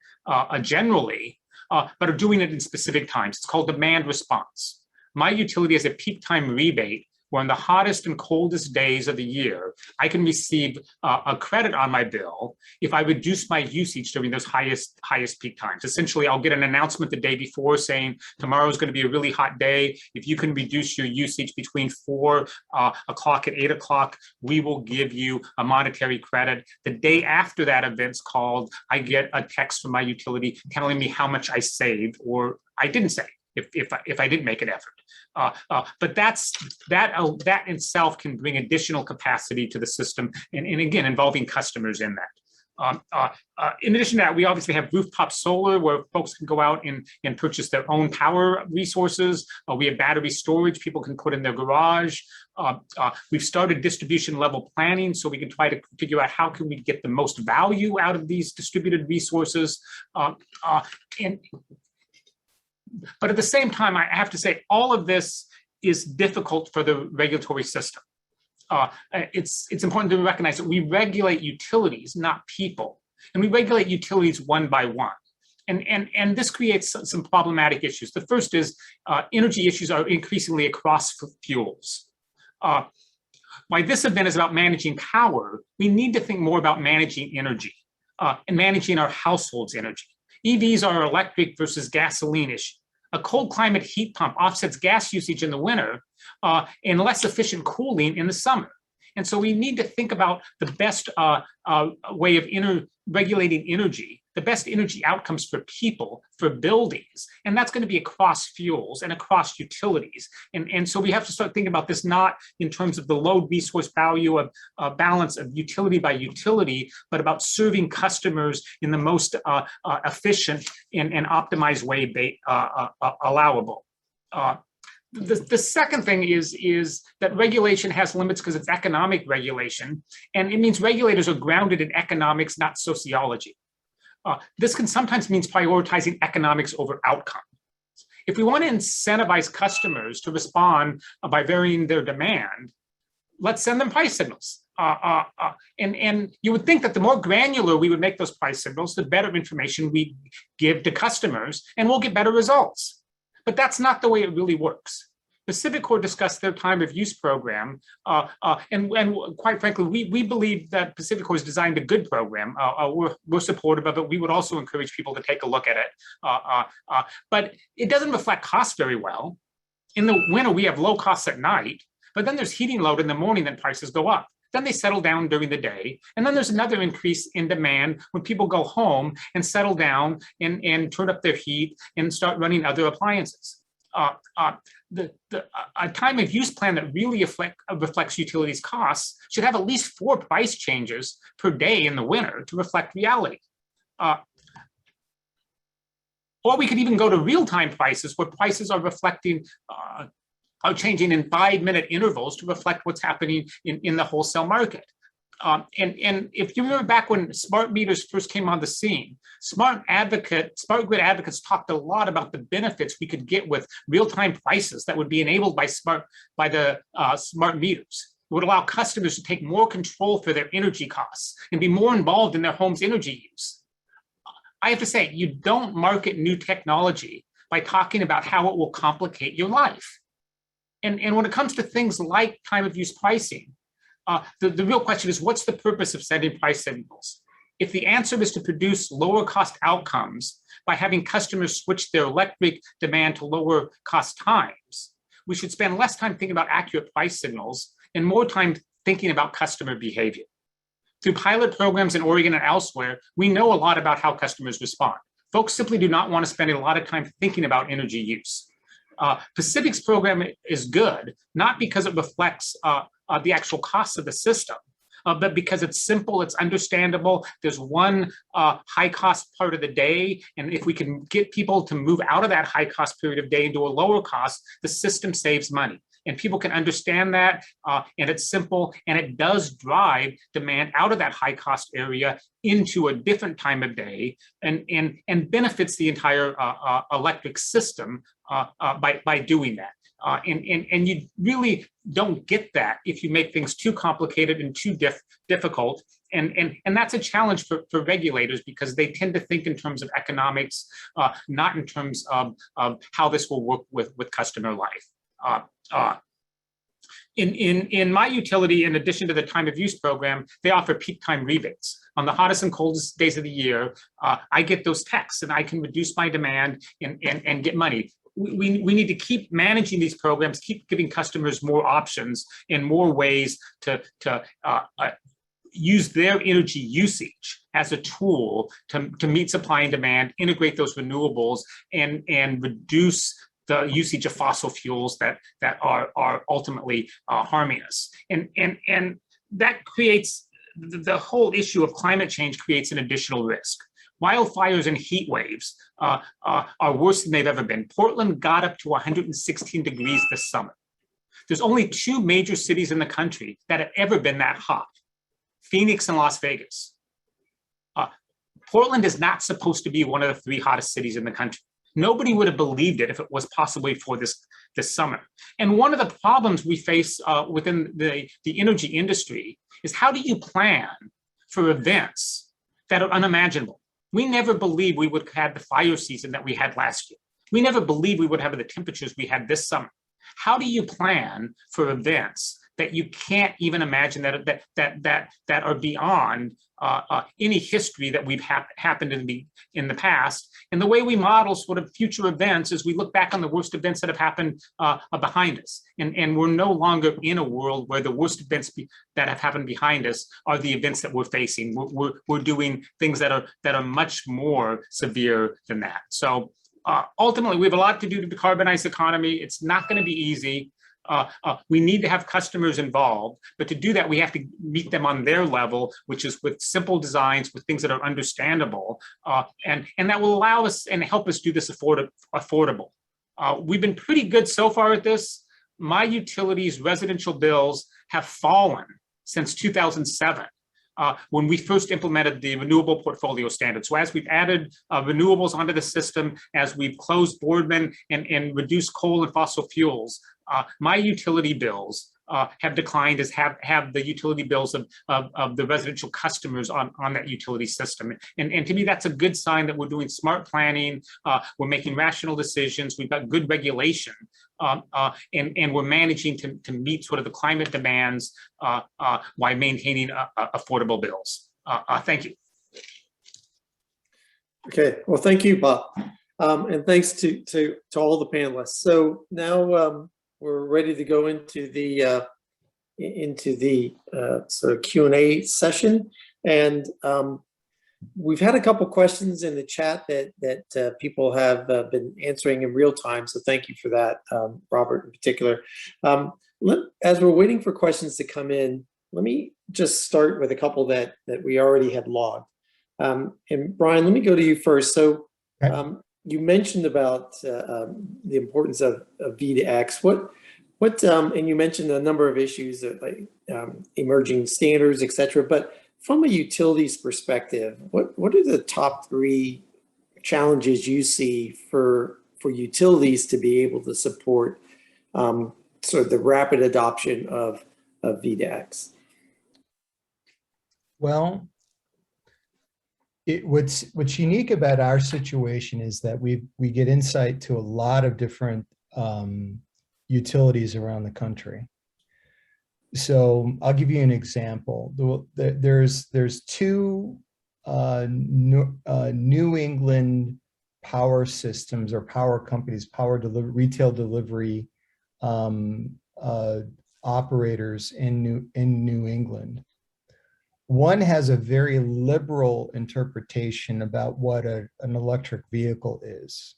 generally, but are doing it in specific times. It's called demand response. My utility has a peak time rebate where on the hottest and coldest days of the year, I can receive a credit on my bill if I reduce my usage during those highest peak times. Essentially, I'll get an announcement the day before saying tomorrow is going to be a really hot day. If you can reduce your usage between 4 o'clock and 8 o'clock, we will give you a monetary credit. The day after that event's called, I get a text from my utility telling me how much I saved or I didn't save if I didn't make an effort. But that itself can bring additional capacity to the system, and again, involving customers in that. In addition to that, we obviously have rooftop solar where folks can go out and purchase their own power resources. We have battery storage people can put in their garage. We've started distribution level planning so we can try to figure out how can we get the most value out of these distributed resources. But at the same time, I have to say, all of this is difficult for the regulatory system. It's important to recognize that we regulate utilities, not people. And we regulate utilities one by one. And this creates some problematic issues. The first is energy issues are increasingly across fuels. While this event is about managing power, we need to think more about managing energy and managing our households' energy. EVs are electric versus gasoline issue. A cold climate heat pump offsets gas usage in the winter and less efficient cooling in the summer. And so we need to think about the best way of regulating energy, the best energy outcomes for people, for buildings. And that's going to be across fuels and across utilities. And so we have to start thinking about this not in terms of the load resource value of balance of utility by utility, but about serving customers in the most efficient and optimized way allowable. The second thing is that regulation has limits because it's economic regulation, and it means regulators are grounded in economics, not sociology. This can sometimes mean prioritizing economics over outcome. If we want to incentivize customers to respond by varying their demand, let's send them price signals. And you would think that the more granular we would make those price signals, the better information we give to customers, and we'll get better results. But that's not the way it really works. PacifiCorp discussed their time of use program, and quite frankly, we believe that PacifiCorp has designed a good program. We're supportive of it. We would also encourage people to take a look at it. But it doesn't reflect cost very well. In the winter, we have low costs at night, but then there's heating load in the morning, then prices go up. Then they settle down during the day. And then there's another increase in demand when people go home and settle down and turn up their heat and start running other appliances. A time of use plan that really reflects utilities costs should have at least 4 price changes per day in the winter to reflect reality. Or we could even go to real-time prices where prices are reflecting are changing in 5-minute intervals to reflect what's happening in the wholesale market. And if you remember back when smart meters first came on the scene, smart grid advocates talked a lot about the benefits we could get with real-time prices that would be enabled by the smart meters. It would allow customers to take more control for their energy costs and be more involved in their home's energy use. I have to say, you don't market new technology by talking about how it will complicate your life. And when it comes to things like time of use pricing, the real question is, what's the purpose of sending price signals? If the answer is to produce lower cost outcomes by having customers switch their electric demand to lower cost times, we should spend less time thinking about accurate price signals and more time thinking about customer behavior. Through pilot programs in Oregon and elsewhere, we know a lot about how customers respond. Folks simply do not want to spend a lot of time thinking about energy use. Pacific's program is good, not because it reflects the actual costs of the system, but because it's simple, it's understandable. There's one high cost part of the day, and if we can get people to move out of that high cost period of day into a lower cost, the system saves money. And people can understand that, and it's simple, and it does drive demand out of that high cost area into a different time of day, and benefits the entire electric system by doing that. And you really don't get that if you make things too complicated and too difficult. And that's a challenge for regulators, because they tend to think in terms of economics, not in terms of how this will work with customer life. In my utility, in addition to the time of use program, they offer peak time rebates. On the hottest and coldest days of the year, I get those texts and I can reduce my demand and get money. We need to keep managing these programs, keep giving customers more options and more ways to use their energy usage as a tool to meet supply and demand, integrate those renewables, and reduce the usage of fossil fuels that are ultimately harming us. And that creates, the whole issue of climate change creates an additional risk. Wildfires and heat waves are worse than they've ever been. Portland got up to 116 degrees this summer. There's only 2 major cities in the country that have ever been that hot: Phoenix and Las Vegas. Portland is not supposed to be one of the 3 hottest cities in the country. Nobody would have believed it if it was possibly for this summer. And one of the problems we face within the energy industry is, how do you plan for events that are unimaginable? We never believed we would have the fire season that we had last year. We never believed we would have the temperatures we had this summer. How do you plan for events that you can't even imagine that are beyond any history that we've happened in the past. And the way we model sort of future events is we look back on the worst events that have happened behind us. And we're no longer in a world where the worst events that have happened behind us are the events that we're facing. We're doing things that are much more severe than that. So ultimately, we have a lot to do to decarbonize the economy. It's not going to be easy. We need to have customers involved, but to do that, we have to meet them on their level, which is with simple designs, with things that are understandable, and that will allow us and help us do this affordable. We've been pretty good so far at this. My utilities residential bills have fallen since 2007. When we first implemented the renewable portfolio standard. So as we've added renewables onto the system, as we've closed Boardman and reduced coal and fossil fuels, my utility bills have declined, as have the utility bills of the residential customers on that utility system. And to me, that's a good sign that we're doing smart planning, we're making rational decisions, we've got good regulation, and we're managing to meet sort of the climate demands while maintaining affordable bills. Thank you. Okay, well, thank you, Bob. And thanks to all the panelists. So now we're ready to go into the sort of Q&A session. And we've had a couple questions in the chat that people have been answering in real time. So thank you for that, Robert in particular. As we're waiting for questions to come in, let me just start with a couple that we already had logged. And Brian, let me go to you first. So you mentioned about the importance of V to X. And you mentioned a number of issues like emerging standards, et cetera. But from a utilities perspective, what are the top 3 challenges you see for utilities to be able to support sort of the rapid adoption of V to X? Well, what's unique about our situation is that we get insight to a lot of different utilities around the country. So I'll give you an example. There's 2 New England power systems or power companies, retail delivery operators in New England. One has a very liberal interpretation about what an electric vehicle is.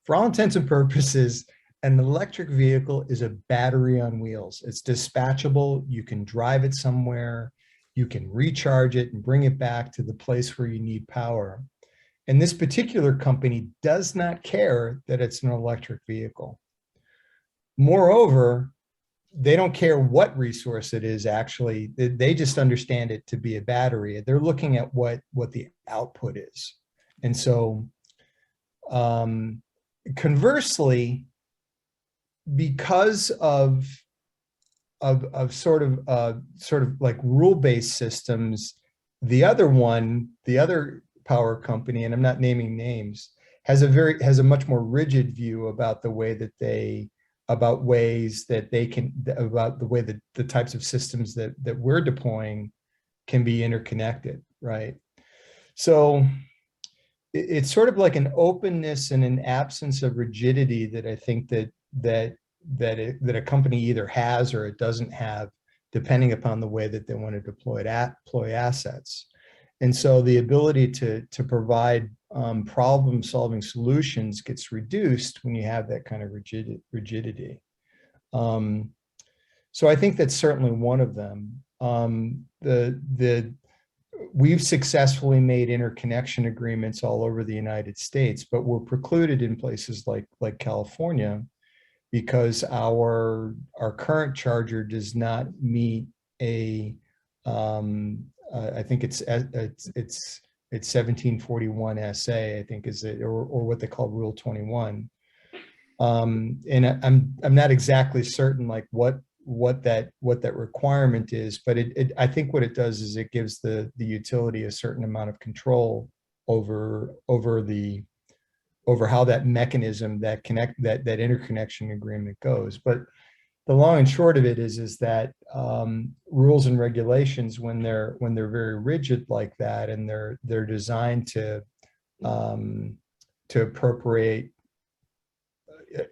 For all intents and purposes, an electric vehicle is a battery on wheels. It's dispatchable. You can drive it somewhere. You can recharge it and bring it back to the place where you need power. And this particular company does not care that it's an electric vehicle. Moreover, they don't care what resource it is, actually. They just understand it to be a battery. They're looking at what the output is. And so conversely, because of sort of like rule-based systems, the other power company, and I'm not naming names, has a much more rigid view about the way that about the way that the types of systems that we're deploying can be interconnected, right? So it's sort of like an openness and an absence of rigidity that I think that a company either has or it doesn't have, depending upon the way that they want to deploy assets. And so the ability to provide problem-solving solutions gets reduced when you have that kind of rigidity. So I think that's certainly one of them. We've successfully made interconnection agreements all over the United States, but we're precluded in places like California because our current charger does not meet a I think it's 1741 SA, I think is it, or what they call Rule 21. And I'm not exactly certain like what that requirement is, but I think what it does is it gives the utility a certain amount of control over how that mechanism, that interconnection agreement goes. But the long and short of it is that rules and regulations, when they're very rigid like that, and they're designed to appropriate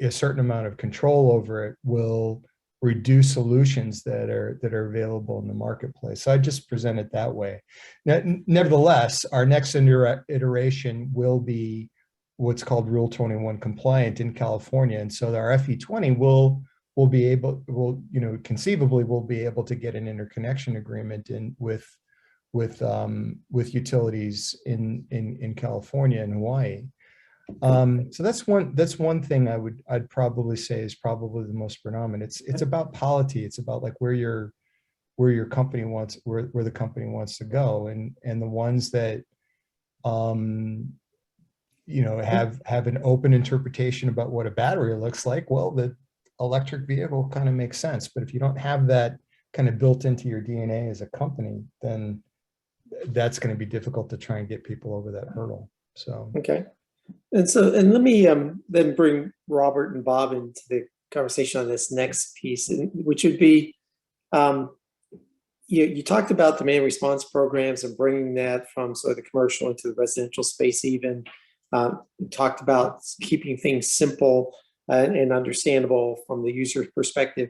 a certain amount of control over it, will reduce solutions that are available in the marketplace. So I just present it that way. Nevertheless, our next iteration will be what's called Rule 21 compliant in California, and so our FE20 conceivably will be able to get an interconnection agreement with utilities in California and Hawaii. So that's one thing I'd probably say is probably the most predominant. It's about polity. It's about like where your company wants, where the company wants to go, and the ones that have an open interpretation about what a battery looks like. Well, the electric vehicle kind of makes sense, but if you don't have that kind of built into your DNA as a company, then that's going to be difficult to try and get people over that hurdle. So okay. And let me then bring Robert and Bob into the conversation on this next piece, which would be, you talked about demand response programs and bringing that from sort of the commercial into the residential space even. You talked about keeping things simple and understandable from the user's perspective.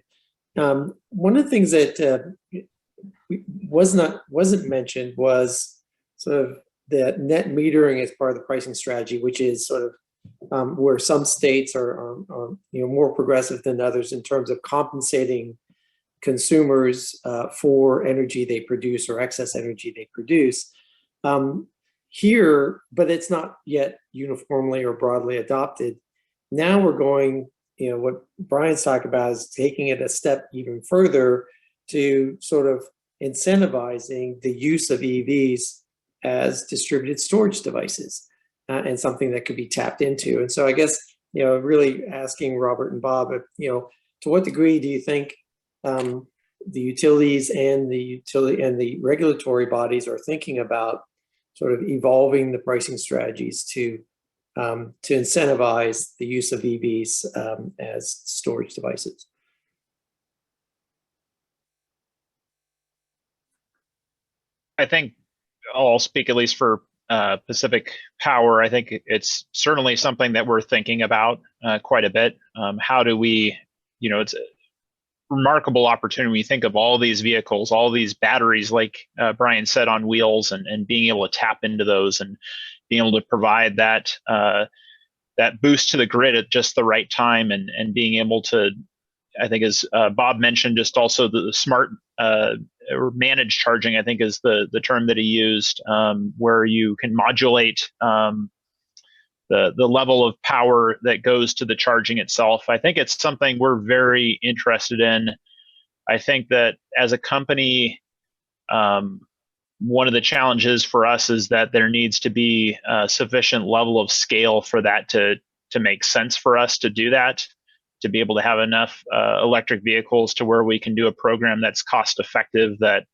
One of the things that wasn't mentioned was sort of the net metering as part of the pricing strategy, which is sort of where some states are more progressive than others in terms of compensating consumers for energy they produce or excess energy they produce. Here, but it's not yet uniformly or broadly adopted. Now we're going, what Brian's talking about is taking it a step even further to sort of incentivizing the use of EVs as distributed storage devices and something that could be tapped into. And so I guess, really asking Robert and Bob, to what degree do you think the utilities and the regulatory bodies are thinking about sort of evolving the pricing strategies to incentivize the use of EVs as storage devices? I think I'll speak at least for Pacific Power. I think it's certainly something that we're thinking about quite a bit. How do we, it's a remarkable opportunity when you think of all these vehicles, all these batteries, like Brian said, on wheels, and being able to tap into those and being able to provide that boost to the grid at just the right time, and being able to, I think, as Bob mentioned, just also the smart or managed charging, I think is the term that he used, where you can modulate the level of power that goes to the charging itself. I think it's something we're very interested in. I think that as a company, one of the challenges for us is that there needs to be a sufficient level of scale for that to make sense for us to do that, to be able to have enough electric vehicles to where we can do a program that's cost effective, that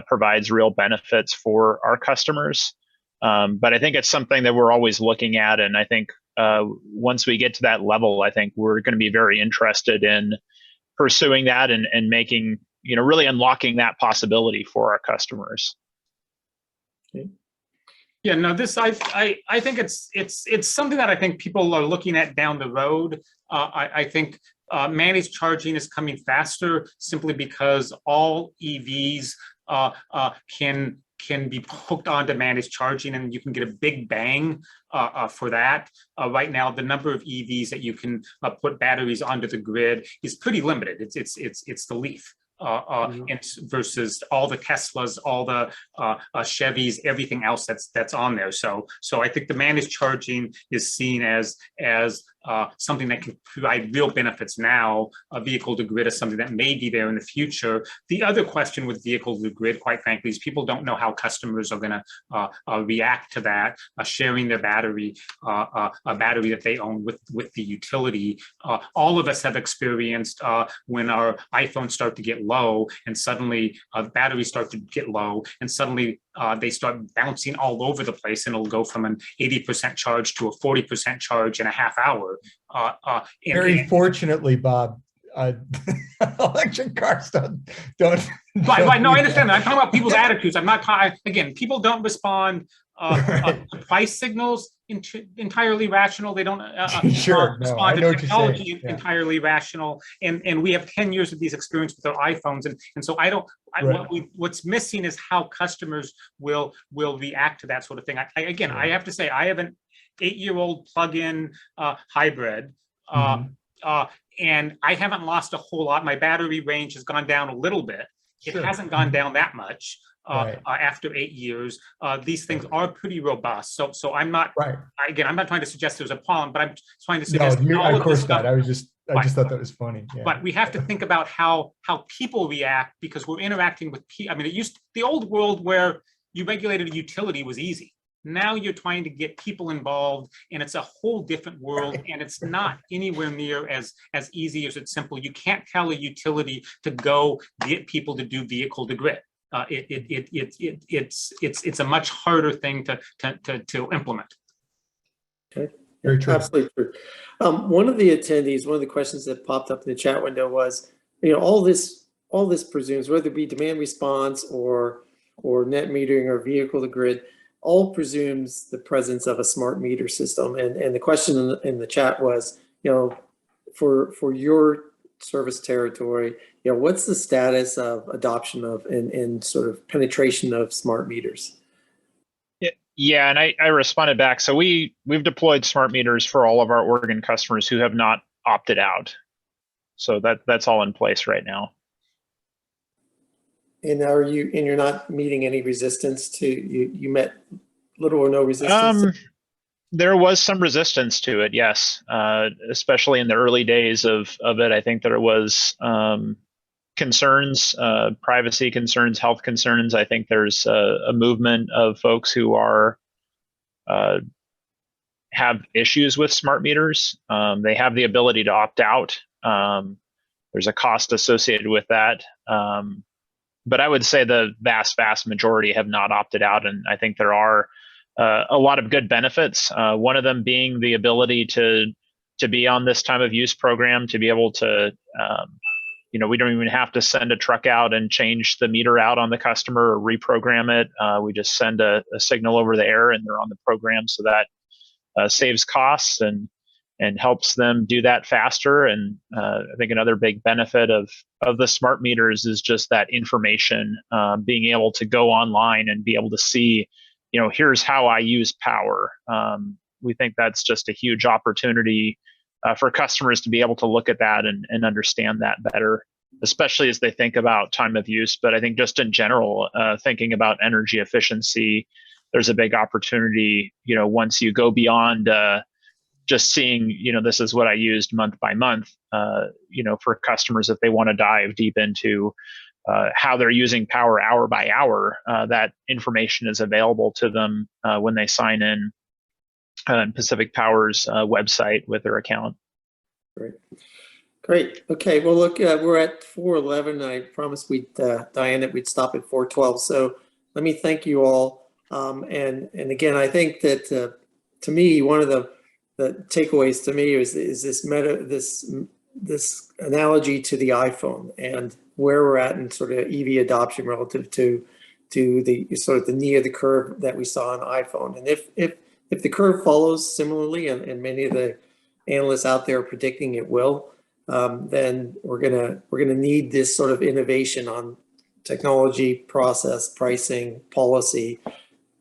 provides real benefits for our customers. But I think it's something that we're always looking at. And I think once we get to that level, I think we're going to be very interested in pursuing that and making, really unlocking that possibility for our customers. Okay. Yeah, no, this I think it's something that I think people are looking at down the road. I think managed charging is coming faster simply because all EVs can be hooked onto managed charging, and you can get a big bang for that. Right now, the number of EVs that you can put batteries onto the grid is pretty limited. It's the Leaf. Versus all the Teslas, all the Chevys, everything else that's on there. So I think the managed charging is seen as something that can provide real benefits now. A vehicle to grid is something that may be there in the future. The other question with vehicle to grid, quite frankly, is people don't know how customers are going to react to that, sharing their battery, a battery that they own with the utility. All of us have experienced when our iPhones start to get low, and suddenly batteries start to get low, and suddenly they start bouncing all over the place, and it'll go from an 80% charge to a 40% charge in a half hour. Very fortunately, Bob, electric cars don't. Right. No, I do understand that. that. I'm talking about people's attitudes. I'm not talking, again, people don't respond Right. to price signals entirely rational. They don't Sure. No, I respond to know what you're saying. technology Yeah. entirely rational. And we have 10 years of these experience with our iPhones. And so Right. what's missing is how customers will react to that sort of thing. Again, I have to say, I have an 8-year-old plug-in hybrid. Mhm. And I haven't lost a whole lot. My battery range has gone down a little bit. It Sure. hasn't gone down that much Right. after 8 years. These things are pretty robust. So I'm not, Right. again, I'm not trying to suggest there's a problem, but I'm trying to No, suggest all of of course this not. stuff. I just thought that was funny. Yeah. But we have to think about how people react, because we're interacting with people. I mean, the old world where you regulated a utility was easy. Now you're trying to get people involved, and it's a whole different world, and it's not anywhere near as easy as it's simple. You can't tell a utility to go get people to do vehicle to grid. It's a much harder thing to implement. Okay. Very true. Absolutely true. One of the attendees, one of the questions that popped up in the chat window was, all this presumes, whether it be demand response or net metering or vehicle to grid, all presumes the presence of a smart meter system. And the question in the chat was, for your service territory, what's the status of adoption of and sort of penetration of smart meters? Yeah, and I responded back. So we've deployed smart meters for all of our Oregon customers who have not opted out. So that's all in place right now. And you're not meeting any resistance to you met little or no resistance? There was some resistance to it, yes, especially in the early days of it. I think there was concerns, privacy concerns, health concerns. I think there's a movement of folks who have issues with smart meters. They have the ability to opt out. There's a cost associated with that. But I would say the vast majority have not opted out. And I think there are a lot of good benefits. One of them being the ability to be on this time of use program, to be able to, we don't even have to send a truck out and change the meter out on the customer or reprogram it. We just send a signal over the air and they're on the program. So that saves costs and helps them do that faster. And I think another big benefit of the smart meters is just that information, being able to go online and be able to see, here's how I use power. We think that's just a huge opportunity for customers to be able to look at that and understand that better, especially as they think about time of use. But I think just in general, thinking about energy efficiency, there's a big opportunity, once you go beyond just seeing, this is what I used month by month, for customers, if they want to dive deep into how they're using power hour by hour, that information is available to them when they sign in Pacific Power's website with their account. Great. Okay. Well, look, we're at 4:11. I promised Diane, that we'd stop at 4:12. So let me thank you all. And again, I think that to me, one of the takeaways to me is this analogy to the iPhone and where we're at in sort of EV adoption relative to the sort of the knee of the curve that we saw on iPhone. And if the curve follows similarly, and many of the analysts out there are predicting it will, then we're gonna need this sort of innovation on technology, process, pricing, policy,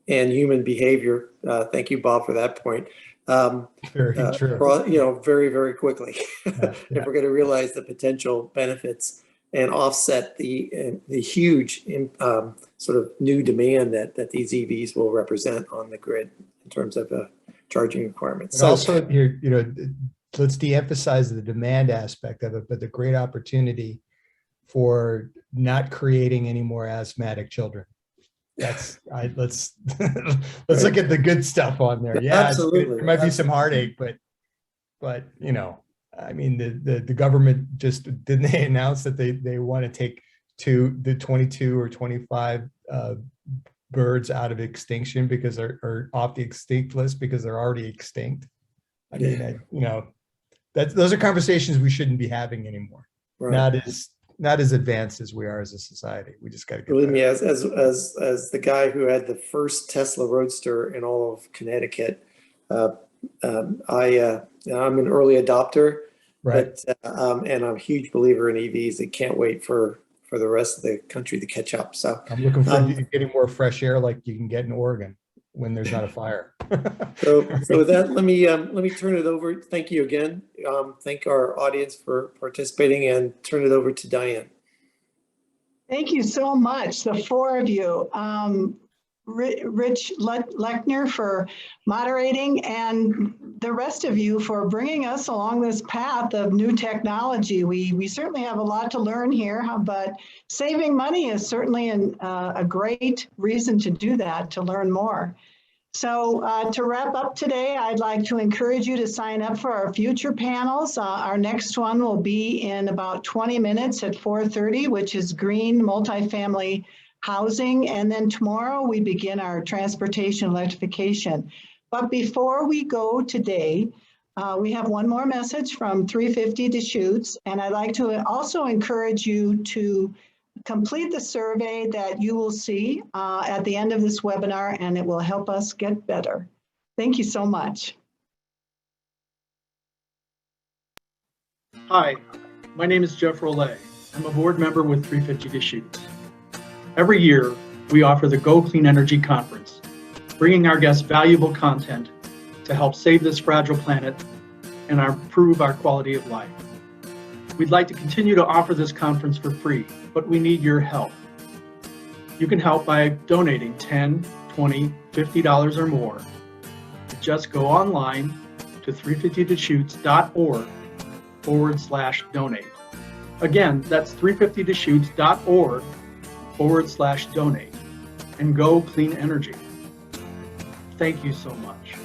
and human behavior. Thank you, Bob, for that point. Very true. Very, very quickly. Yeah. If we're going to realize the potential benefits and offset the huge sort of new demand that these EVs will represent on the grid in terms of charging requirements. So also here, let's de-emphasize the demand aspect of it, but the great opportunity for not creating any more asthmatic children. Let's look at the good stuff on there. Yeah, absolutely. There might be some heartache, but I mean, the government just didn't they announce that they want to take the 22 or 25 birds out of extinction because they're off the extinct list because they're already extinct. I mean, those are conversations we shouldn't be having anymore. Right. not as advanced as we are as a society. We just got to get Believe me, better. as the guy who had the first Tesla Roadster in all of Connecticut, I'm an early adopter, Right. but and I'm a huge believer in EVs. I can't wait for the rest of the country to catch up. So I'm looking forward to getting more fresh air like you can get in Oregon when there's not a fire. so with that, let me turn it over. Thank you again. Thank our audience for participating, and turn it over to Diane. Thank you so much, the four of you. Rich Lechner for moderating, and the rest of you for bringing us along this path of new technology. We certainly have a lot to learn here, but saving money is certainly a great reason to do that, to learn more. So to wrap up today, I'd like to encourage you to sign up for our future panels. Our next one will be in about 20 minutes at 4:30, which is green multifamily housing. And then tomorrow we begin our transportation electrification. But before we go today, we have one more message from 350 Deschutes. And I'd like to also encourage you to complete the survey that you will see at the end of this webinar, and it will help us get better. Thank you so much. Hi, my name is Jeff Rollet. I'm a board member with 350 Deschutes. Every year, we offer the Go Clean Energy Conference, bringing our guests valuable content to help save this fragile planet and improve our quality of life. We'd like to continue to offer this conference for free, but we need your help. You can help by donating $10, $20, $50 or more. Just go online to 350deschutes.org/donate. Again, that's 350deschutes.org/donate. And go clean energy. Thank you so much.